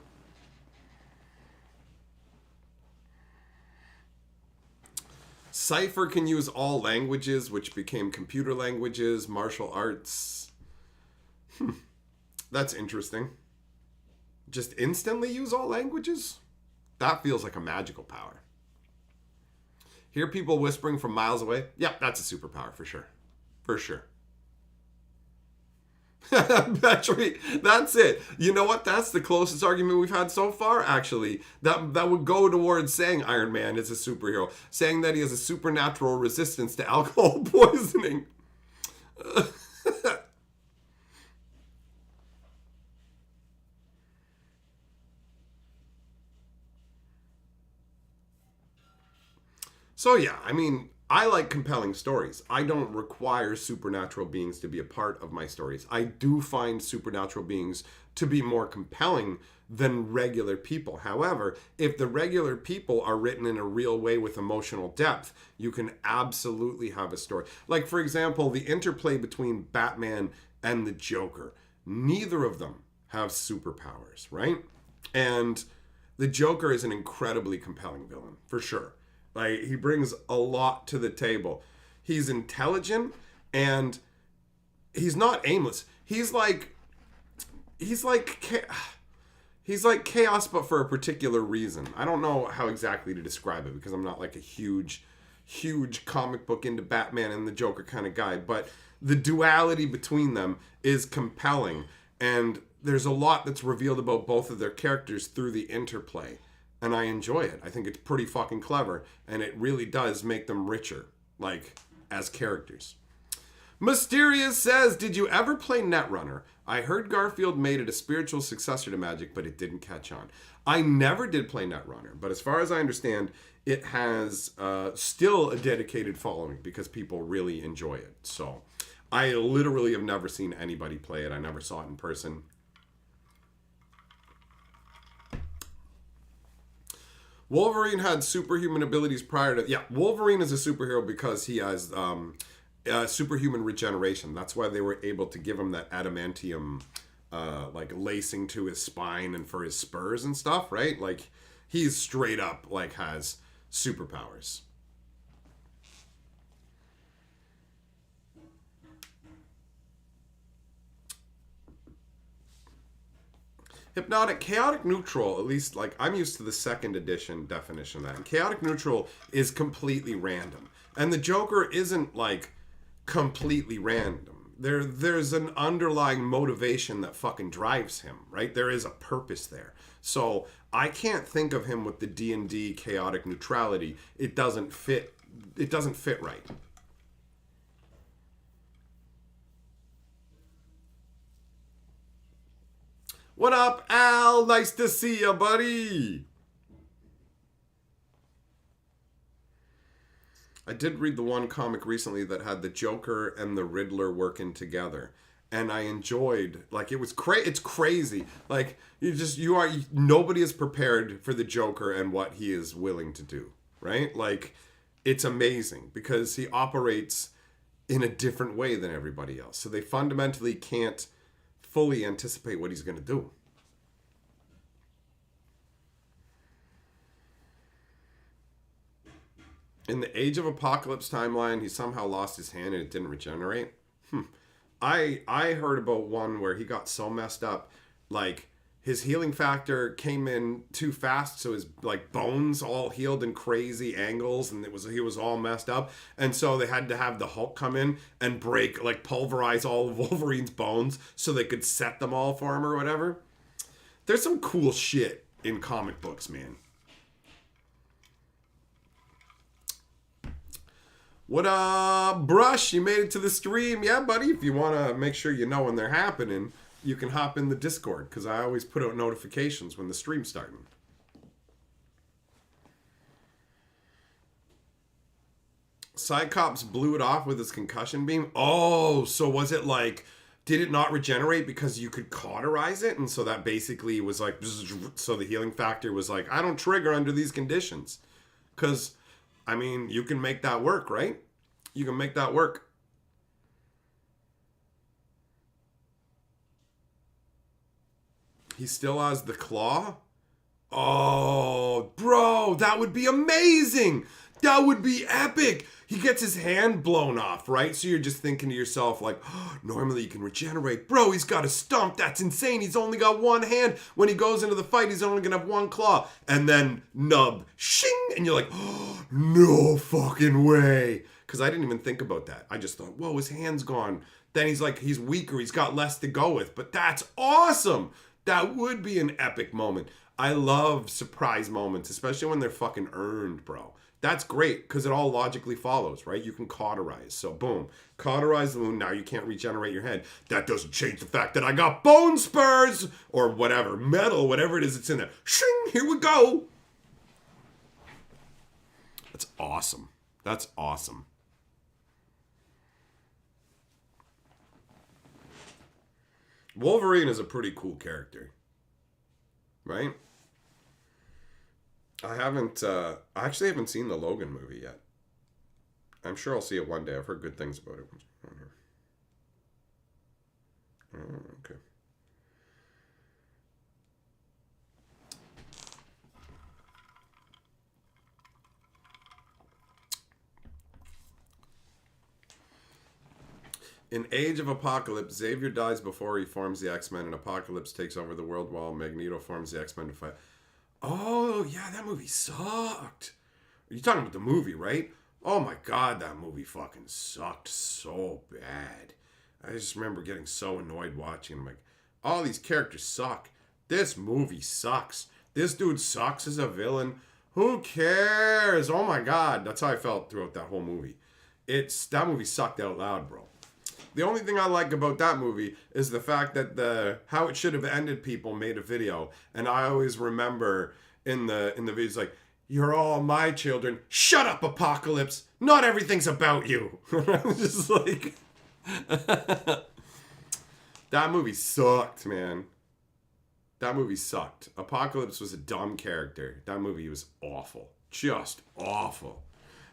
Cypher can use all languages, which became computer languages, martial arts. That's interesting. Just instantly use all languages? That feels like a magical power. Hear people whispering from miles away? Yeah, that's a superpower for sure. For sure. Battery, that's it. You know what? That's the closest argument we've had so far, actually. That would go towards saying Iron Man is a superhero. Saying that he has a supernatural resistance to alcohol poisoning. So yeah, I mean, I like compelling stories. I don't require supernatural beings to be a part of my stories. I do find supernatural beings to be more compelling than regular people. However, if the regular people are written in a real way with emotional depth, you can absolutely have a story. Like, for example, the interplay between Batman and the Joker. Neither of them have superpowers, right? And the Joker is an incredibly compelling villain, for sure. Like, he brings a lot to the table. He's intelligent and he's not aimless. He's like chaos, but for a particular reason. I don't know how exactly to describe it because I'm not like a huge comic book into Batman and the Joker kind of guy. But the duality between them is compelling. And there's a lot that's revealed about both of their characters through the interplay. And I enjoy it. I think it's pretty fucking clever. And it really does make them richer, like, as characters. Mysterious says, did you ever play Netrunner? I heard Garfield made it a spiritual successor to Magic, but it didn't catch on. I never did play Netrunner. But as far as I understand, it has still a dedicated following because people really enjoy it. So I literally have never seen anybody play it. I never saw it in person. Wolverine had superhuman abilities prior to... Yeah, Wolverine is a superhero because he has superhuman regeneration. That's why they were able to give him that adamantium like lacing to his spine and for his spurs and stuff, right? Like, he's straight up, like, has superpowers. Hypnotic, chaotic neutral, at least, like, I'm used to the second edition definition of that. And chaotic neutral is completely random. And the Joker isn't, like, completely random. There's an underlying motivation that fucking drives him, right? There is a purpose there. So I can't think of him with the D&D chaotic neutrality. It doesn't fit right. What up, Al? Nice to see you, buddy. I did read the one comic recently that had the Joker and the Riddler working together. And I enjoyed, like, it's crazy. Like, nobody is prepared for the Joker and what he is willing to do, right? Like, it's amazing because he operates in a different way than everybody else. So they fundamentally can't fully anticipate what he's going to do. In the Age of Apocalypse timeline, he somehow lost his hand and it didn't regenerate. I heard about one where he got so messed up, like, his healing factor came in too fast, so his like bones all healed in crazy angles, and he was all messed up. And so they had to have the Hulk come in and break, like pulverize all of Wolverine's bones so they could set them all for him or whatever. There's some cool shit in comic books, man. What up, Brush? You made it to the stream. Yeah, buddy. If you want to make sure you know when they're happening, you can hop in the Discord, because I always put out notifications when the stream's starting. Cyclops blew it off with his concussion beam. Oh, so was it like, did it not regenerate because you could cauterize it? And so that basically was like, so the healing factor was like, I don't trigger under these conditions. Because, I mean, you can make that work, right? You can make that work. He still has the claw? Oh, bro, that would be amazing. That would be epic. He gets his hand blown off, right? So you're just thinking to yourself, like, oh, normally you can regenerate. Bro, he's got a stump. That's insane. He's only got one hand. When he goes into the fight, he's only going to have one claw. And then nub, shing. And you're like, oh, no fucking way. Because I didn't even think about that. I just thought, whoa, his hand's gone. Then he's like, he's weaker. He's got less to go with. But that's awesome. That would be an epic moment. I love surprise moments, especially when they're fucking earned, bro. That's great, because it all logically follows, right? You can cauterize. So, boom. Cauterize the wound. Now you can't regenerate your head. That doesn't change the fact that I got bone spurs! Or whatever. Metal, whatever it is that's in there. Shing! Here we go! That's awesome. That's awesome. Wolverine is a pretty cool character. Right? I actually haven't seen the Logan movie yet. I'm sure I'll see it one day. I've heard good things about it. Oh, okay. In Age of Apocalypse, Xavier dies before he forms the X-Men, and Apocalypse takes over the world while Magneto forms the X-Men to fight. Oh, yeah, that movie sucked. You're talking about the movie, right? Oh my god, that movie fucking sucked so bad. I just remember getting so annoyed watching. I'm like, all these characters suck. This movie sucks. This dude sucks as a villain. Who cares? Oh my god. That's how I felt throughout that whole movie. That movie sucked out loud, bro. The only thing I like about that movie is the fact that how it should have ended people made a video. And I always remember in the videos like, you're all my children. Shut up, Apocalypse. Not everything's about you. I was just like... That movie sucked, man. That movie sucked. Apocalypse was a dumb character. That movie was awful. Just awful.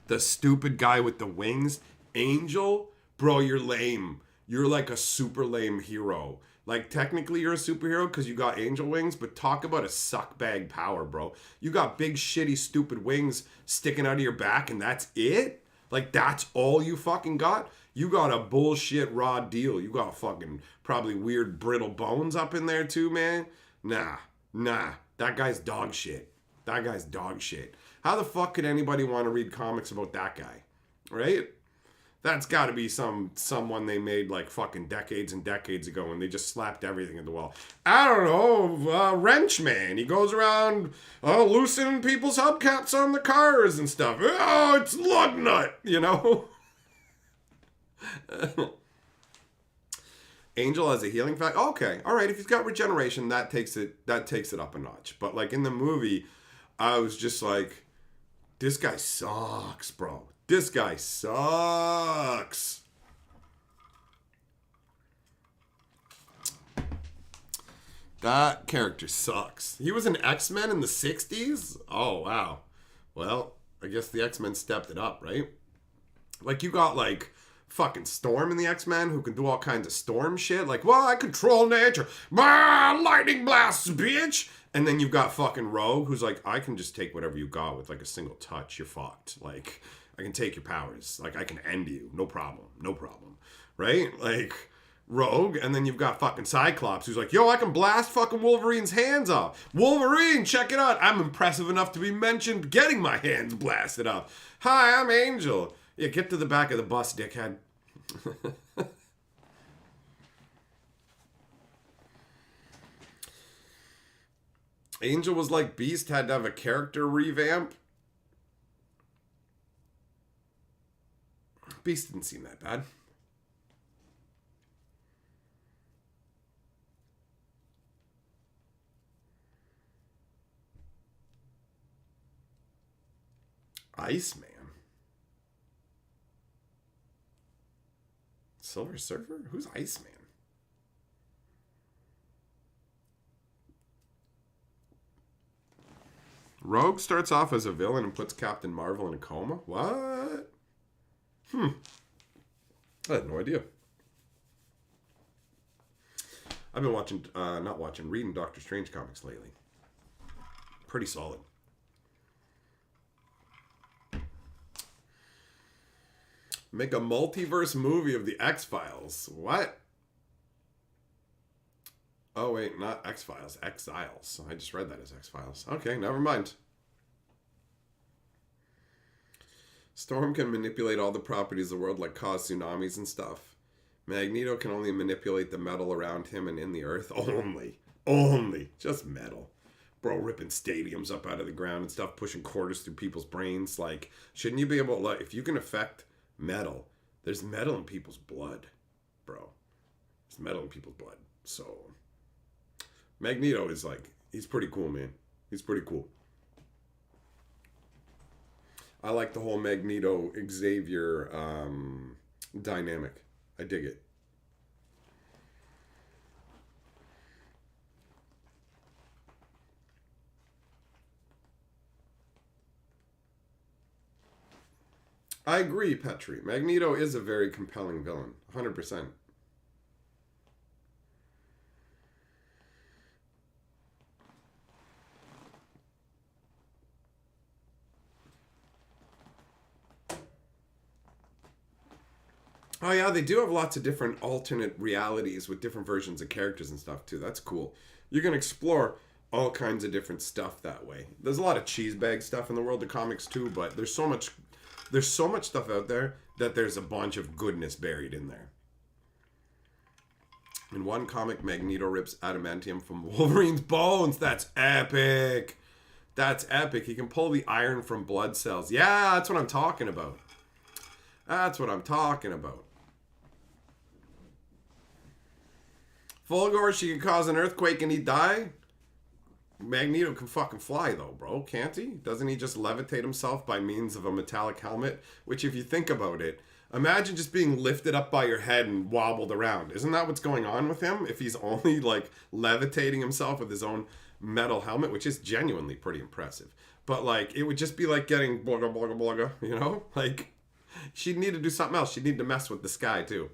The stupid guy with the wings, Angel... Bro, you're lame. You're like a super lame hero. Like, technically you're a superhero because you got angel wings, but talk about a suckbag power, bro. You got big, shitty, stupid wings sticking out of your back, and that's it? Like, that's all you fucking got? You got a bullshit raw deal. You got fucking probably weird brittle bones up in there too, man. Nah. That guy's dog shit. That guy's dog shit. How the fuck could anybody want to read comics about that guy? Right? That's got to be someone they made like fucking decades and decades ago, and they just slapped everything in the wall. I don't know, Wrench Man. He goes around loosening people's hubcaps on the cars and stuff. Oh, it's Lug Nut, you know? Angel has a healing factor. Okay, all right. If he's got regeneration, that takes it up a notch. But like in the movie, I was just like, this guy sucks, bro. This guy sucks. That character sucks. He was an X-Men in the 60s? Oh, wow. Well, I guess the X-Men stepped it up, right? Like, you got, like, fucking Storm in the X-Men who can do all kinds of storm shit. Like, well, I control nature. Lightning blasts, bitch! And then you've got fucking Rogue who's like, I can just take whatever you got with, like, a single touch. You're fucked. Like... I can take your powers. Like, I can end you. No problem. Right? Like, Rogue, and then you've got fucking Cyclops, who's like, yo, I can blast fucking Wolverine's hands off. Wolverine, check it out. I'm impressive enough to be mentioned getting my hands blasted off. Hi, I'm Angel. Yeah, get to the back of the bus, dickhead. Angel was like Beast, had to have a character revamp. Beast didn't seem that bad. Iceman. Silver Surfer? Who's Iceman? Rogue starts off as a villain and puts Captain Marvel in a coma? What? I had no idea. I've been reading Doctor Strange comics lately. Pretty solid. Make a multiverse movie of the X-Files. What? Oh, wait, not X-Files. Exiles. I just read that as X-Files. Okay, never mind. Storm can manipulate all the properties of the world, like cause tsunamis and stuff. Magneto can only manipulate the metal around him and in the earth. Only. Just metal. Bro, ripping stadiums up out of the ground and stuff, pushing quarters through people's brains. Like, shouldn't you be able to, like, if you can affect metal, there's metal in people's blood, bro. There's metal in people's blood. So, Magneto is like, he's pretty cool, man. He's pretty cool. I like the whole Magneto Xavier dynamic. I dig it. I agree, Petri. Magneto is a very compelling villain. 100%. Oh yeah, they do have lots of different alternate realities with different versions of characters and stuff too. That's cool. You can explore all kinds of different stuff that way. There's a lot of cheesebag stuff in the world of comics too, but there's so much stuff out there that there's a bunch of goodness buried in there. In one comic, Magneto rips adamantium from Wolverine's bones. That's epic. That's epic. He can pull the iron from blood cells. Yeah, that's what I'm talking about. That's what I'm talking about. Fulgore, she can cause an earthquake and he'd die? Magneto can fucking fly though, bro. Can't he? Doesn't he just levitate himself by means of a metallic helmet? Which, if you think about it, imagine just being lifted up by your head and wobbled around. Isn't that what's going on with him? If he's only like levitating himself with his own metal helmet, which is genuinely pretty impressive. But like, it would just be like getting blugga, blugga, blugga, you know? Like, she'd need to do something else. She'd need to mess with the sky too.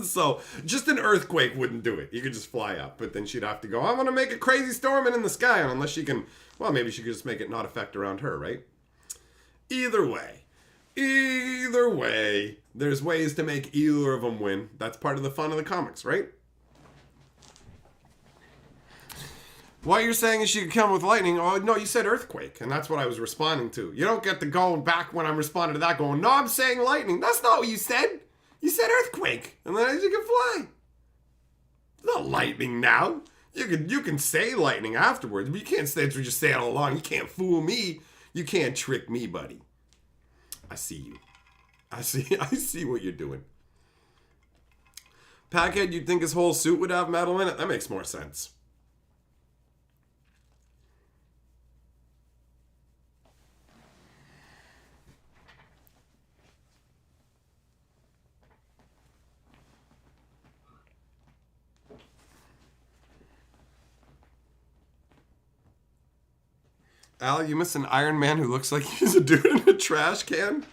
So, just an earthquake wouldn't do it. You could just fly up, but then she'd have to go, I'm going to make a crazy storm in the sky. And unless she can, well, maybe she could just make it not affect around her, right? Either way, there's ways to make either of them win. That's part of the fun of the comics, right? What you're saying is she could come with lightning. Oh, no, you said earthquake, and that's what I was responding to. You don't get to go back when I'm responding to that going, no, I'm saying lightning. That's not what you said. You said earthquake, and then you can fly. It's not lightning now. You can say lightning afterwards, but you can't say it. Just say it all along. You can't fool me. You can't trick me, buddy. I see you. I see what you're doing. Packhead, you'd think his whole suit would have metal in it? That makes more sense. Al, you miss an Iron Man who looks like he's a dude in a trash can?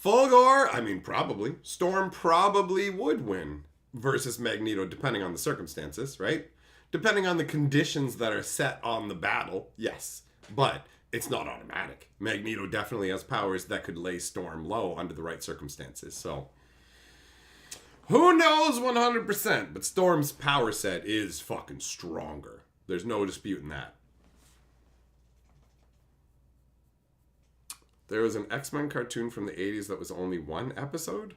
Fulgore, I mean, probably. Storm probably would win versus Magneto, depending on the circumstances, right? Depending on the conditions that are set on the battle, yes. But it's not automatic. Magneto definitely has powers that could lay Storm low under the right circumstances. So, Who knows 100%, but Storm's power set is fucking stronger. There's no disputing that. There was an X-Men cartoon from the 80s that was only one episode?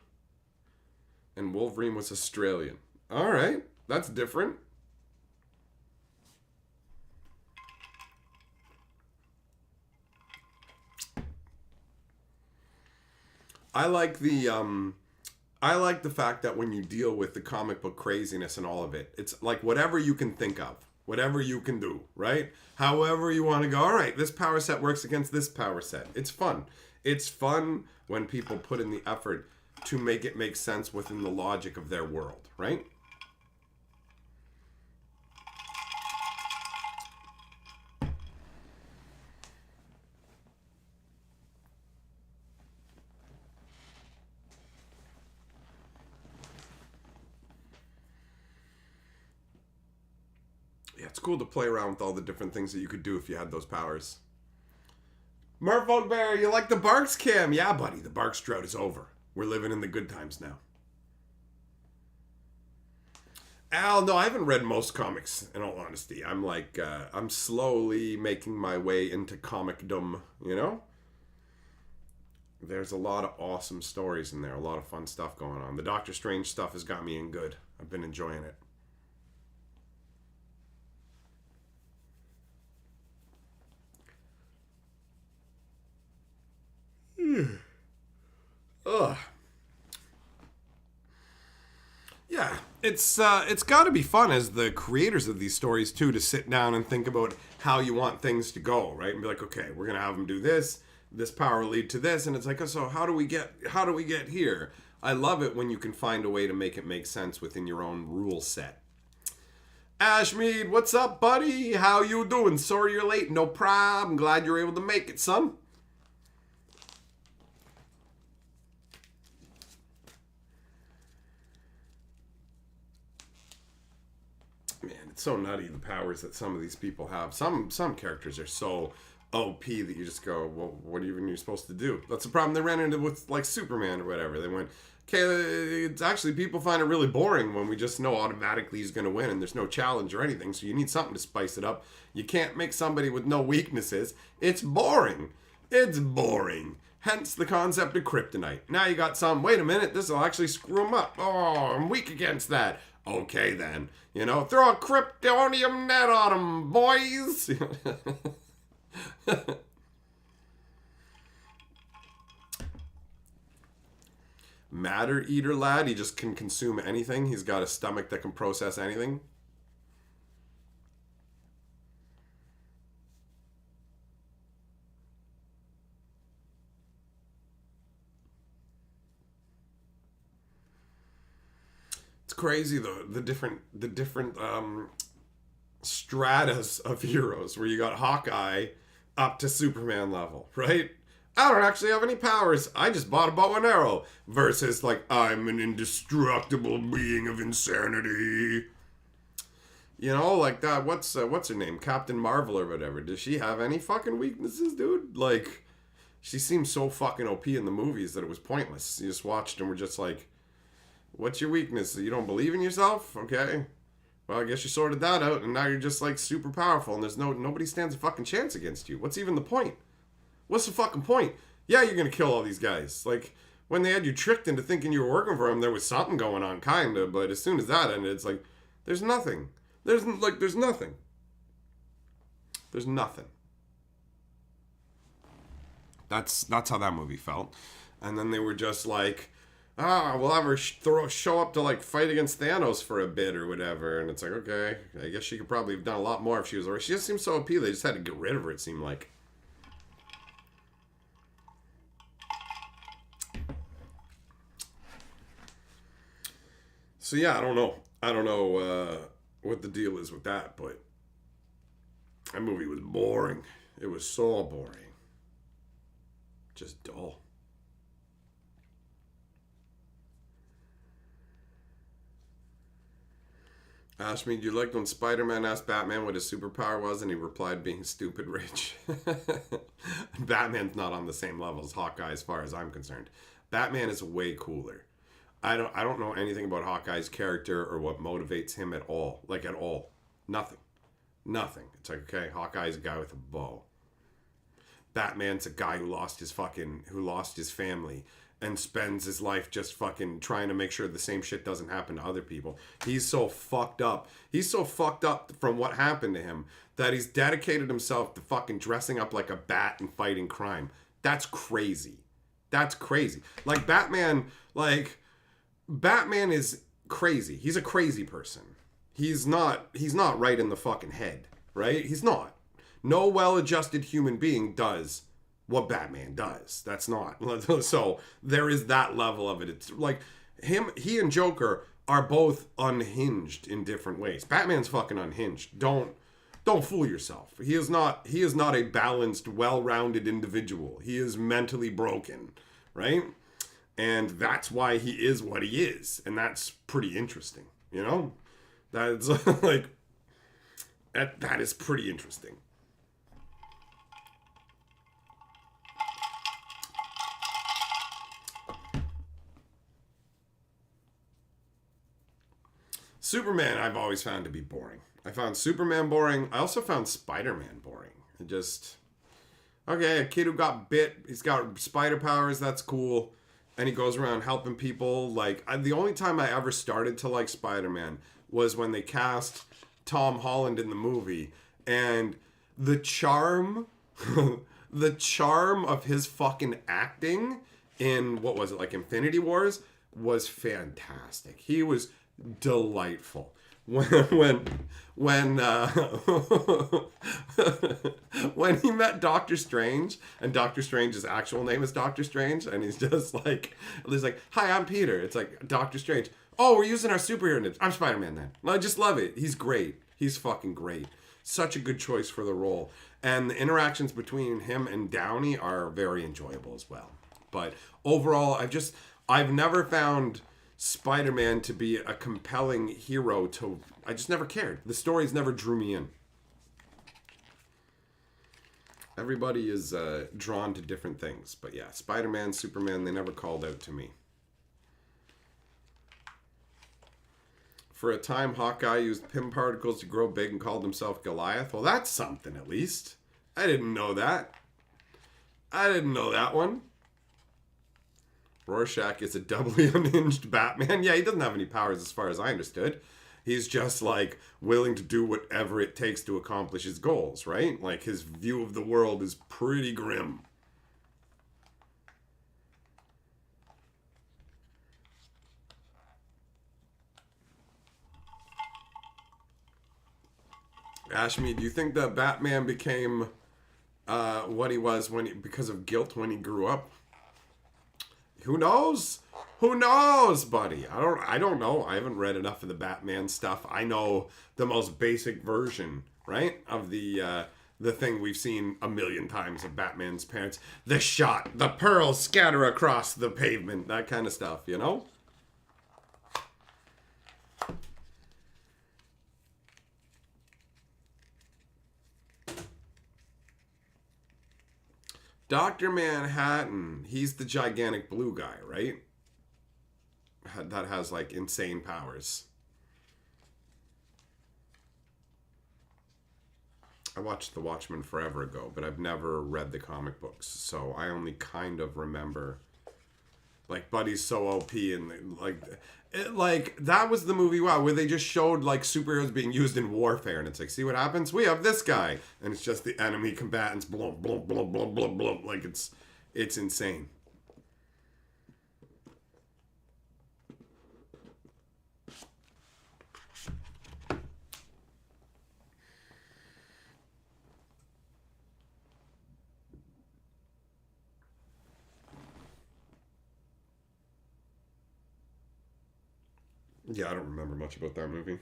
And Wolverine was Australian. Alright, that's different. I like the fact that when you deal with the comic book craziness and all of it, it's like whatever you can think of, whatever you can do, right? However you want to go, all right, this power set works against this power set. It's fun. It's fun when people put in the effort to make it make sense within the logic of their world, right? Yeah, it's cool to play around with all the different things that you could do if you had those powers. Merfolk Bear, you like the Barq's cam? Yeah, buddy, the Barq's drought is over. We're living in the good times now. Al, no, I haven't read most comics, in all honesty. I'm like, I'm slowly making my way into comicdom, you know? There's a lot of awesome stories in there, a lot of fun stuff going on. The Doctor Strange stuff has got me in good. I've been enjoying it. Ugh. Yeah, it's got to be fun as the creators of these stories too to sit down and think about how you want things to go, right? And be like, okay, we're gonna have them do this. This power will lead to this, and it's like, so how do we get here? I love it when you can find a way to make it make sense within your own rule set. Ashmead, what's up, buddy? How you doing? Sorry you're late. No problem. Glad you're able to make it, son. Man, it's so nutty, the powers that some of these people have. Some characters are so OP that you just go, well, what even are you supposed to do? That's the problem they ran into with, like, Superman or whatever. They went, okay, it's actually, people find it really boring when we just know automatically he's going to win and there's no challenge or anything, so you need something to spice it up. You can't make somebody with no weaknesses. It's boring. It's boring. Hence the concept of kryptonite. Now you got some, wait a minute, this will actually screw him up. Oh, I'm weak against that. Okay, then. You know, throw a kryptonium net on him, boys. Matter eater lad, he just can consume anything. He's got a stomach that can process anything. It's crazy though, the different stratas of heroes, where you got Hawkeye up to Superman level, right? I don't actually have any powers. I just bought a bow and arrow. Versus, like, I'm an indestructible being of insanity. You know, like that. What's her name? Captain Marvel or whatever. Does she have any fucking weaknesses, dude? Like, she seems so fucking OP in the movies that it was pointless. You just watched and were just like, what's your weakness? You don't believe in yourself? Okay. Well, I guess you sorted that out, and now you're just, like, super powerful, and there's nobody stands a fucking chance against you. What's even the point? What's the fucking point? Yeah, you're gonna kill all these guys. Like, when they had you tricked into thinking you were working for them, there was something going on, kinda, but as soon as that ended, it's like, there's nothing. There's nothing. There's nothing. That's how that movie felt. And then they were just like, we'll have her show up to, like, fight against Thanos for a bit or whatever. And it's like, okay, I guess she could probably have done a lot more if she was already. She just seems so OP, they just had to get rid of her, it seemed like. So yeah, I don't know what the deal is with that, but that movie was boring. It was so boring. Just dull. Asked me, do you like when Spider-Man asked Batman what his superpower was, and he replied, being stupid rich? Batman's not on the same level as Hawkeye as far as I'm concerned. Batman is way cooler. I don't know anything about Hawkeye's character or what motivates him at all. Like, at all. Nothing. Nothing. It's like, okay, Hawkeye's a guy with a bow. Batman's a guy who lost his family and spends his life just fucking trying to make sure the same shit doesn't happen to other people. He's so fucked up. He's so fucked up from what happened to him that he's dedicated himself to fucking dressing up like a bat and fighting crime. That's crazy. That's crazy. Like, Batman is crazy. He's a crazy person. He's not right in the fucking head, right? He's not. No well-adjusted human being does what Batman does. That's not. So there is that level of it. It's like he and Joker are both unhinged in different ways. Batman's fucking unhinged. Don't fool yourself. He is not a balanced, well-rounded individual. He is mentally broken, right? And that's why he is what he is. And that's pretty interesting, you know? That's like that is pretty interesting. Superman I've always found to be boring. I found Superman boring. I also found Spider-Man boring. It just... Okay, a kid who got bit. He's got spider powers. That's cool. And he goes around helping people. Like, the only time I ever started to like Spider-Man was when they cast Tom Holland in the movie. And the charm... the charm of his fucking acting in, what was it, like Infinity Wars, was fantastic. He was... delightful. When when he met Doctor Strange, and Doctor Strange's actual name is Doctor Strange, and he's like, hi, I'm Peter. It's like, Doctor Strange. Oh, we're using our superhero names. I'm Spider-Man then. I just love it. He's great. He's fucking great. Such a good choice for the role. And the interactions between him and Downey are very enjoyable as well. But overall, I've never found Spider-Man to be a compelling hero I just never cared. The stories never drew me in. Everybody is drawn to different things. But yeah, Spider-Man, Superman, they never called out to me. For a time, Hawkeye used Pym particles to grow big and called himself Goliath. Well, that's something at least. I didn't know that. I didn't know that one. Rorschach is a doubly unhinged Batman. Yeah, he doesn't have any powers as far as I understood. He's just, like, willing to do whatever it takes to accomplish his goals, right? Like, his view of the world is pretty grim. Ashmi, do you think that Batman became what he was because of guilt when he grew up? Who knows? Who knows, buddy? I don't know. I haven't read enough of the Batman stuff. I know the most basic version, right? Of the thing we've seen a million times of Batman's parents. The shot, the pearls scatter across the pavement, that kind of stuff, you know? Dr. Manhattan, he's the gigantic blue guy, right? That has, like, insane powers. I watched The Watchmen forever ago, but I've never read the comic books, so I only kind of remember, like, Buddy's so OP, and, like, that was the movie, wow, where they just showed, like, superheroes being used in warfare, and it's like, see what happens? We have this guy, and it's just the enemy combatants, blum, blum, blum, blum, blum, blum, like, it's insane. Yeah, I don't remember much about that movie.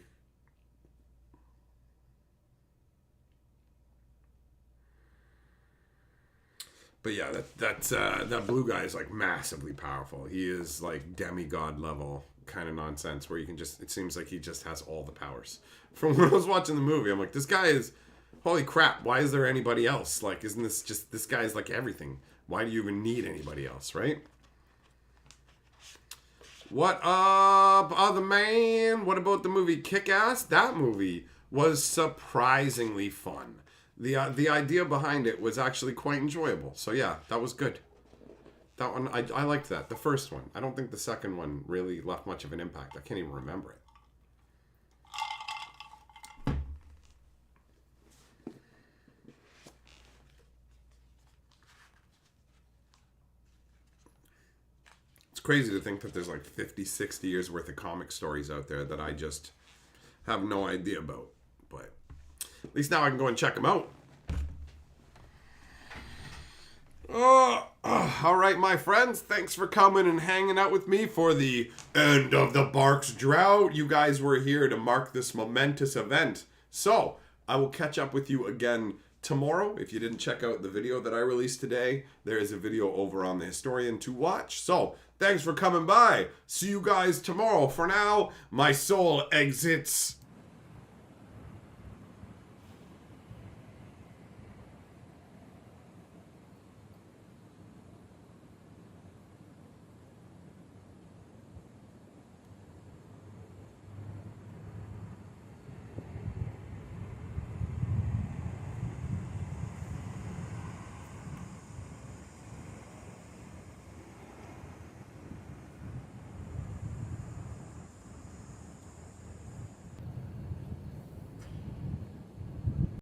But yeah, that blue guy is like massively powerful. He is like demigod level kind of nonsense where you can just, it seems like he just has all the powers. From when I was watching the movie, I'm like, this guy is, holy crap, why is there anybody else? Like, isn't this just, this guy's like everything. Why do you even need anybody else, right? What up, other man? What about the movie Kick-Ass? That movie was surprisingly fun. The idea behind it was actually quite enjoyable. So yeah, that was good. That one, I liked that. The first one. I don't think the second one really left much of an impact. I can't even remember it. It's crazy to think that there's like 50, 60 years worth of comic stories out there that I just have no idea about. But at least now I can go and check them out. All right, my friends. Thanks for coming and hanging out with me for the end of the Barq's drought. You guys were here to mark this momentous event. So, I will catch up with you again tomorrow. If you didn't check out the video that I released today, there is a video over on The Historian to watch. So, thanks for coming by. See you guys tomorrow. For now, my soul exits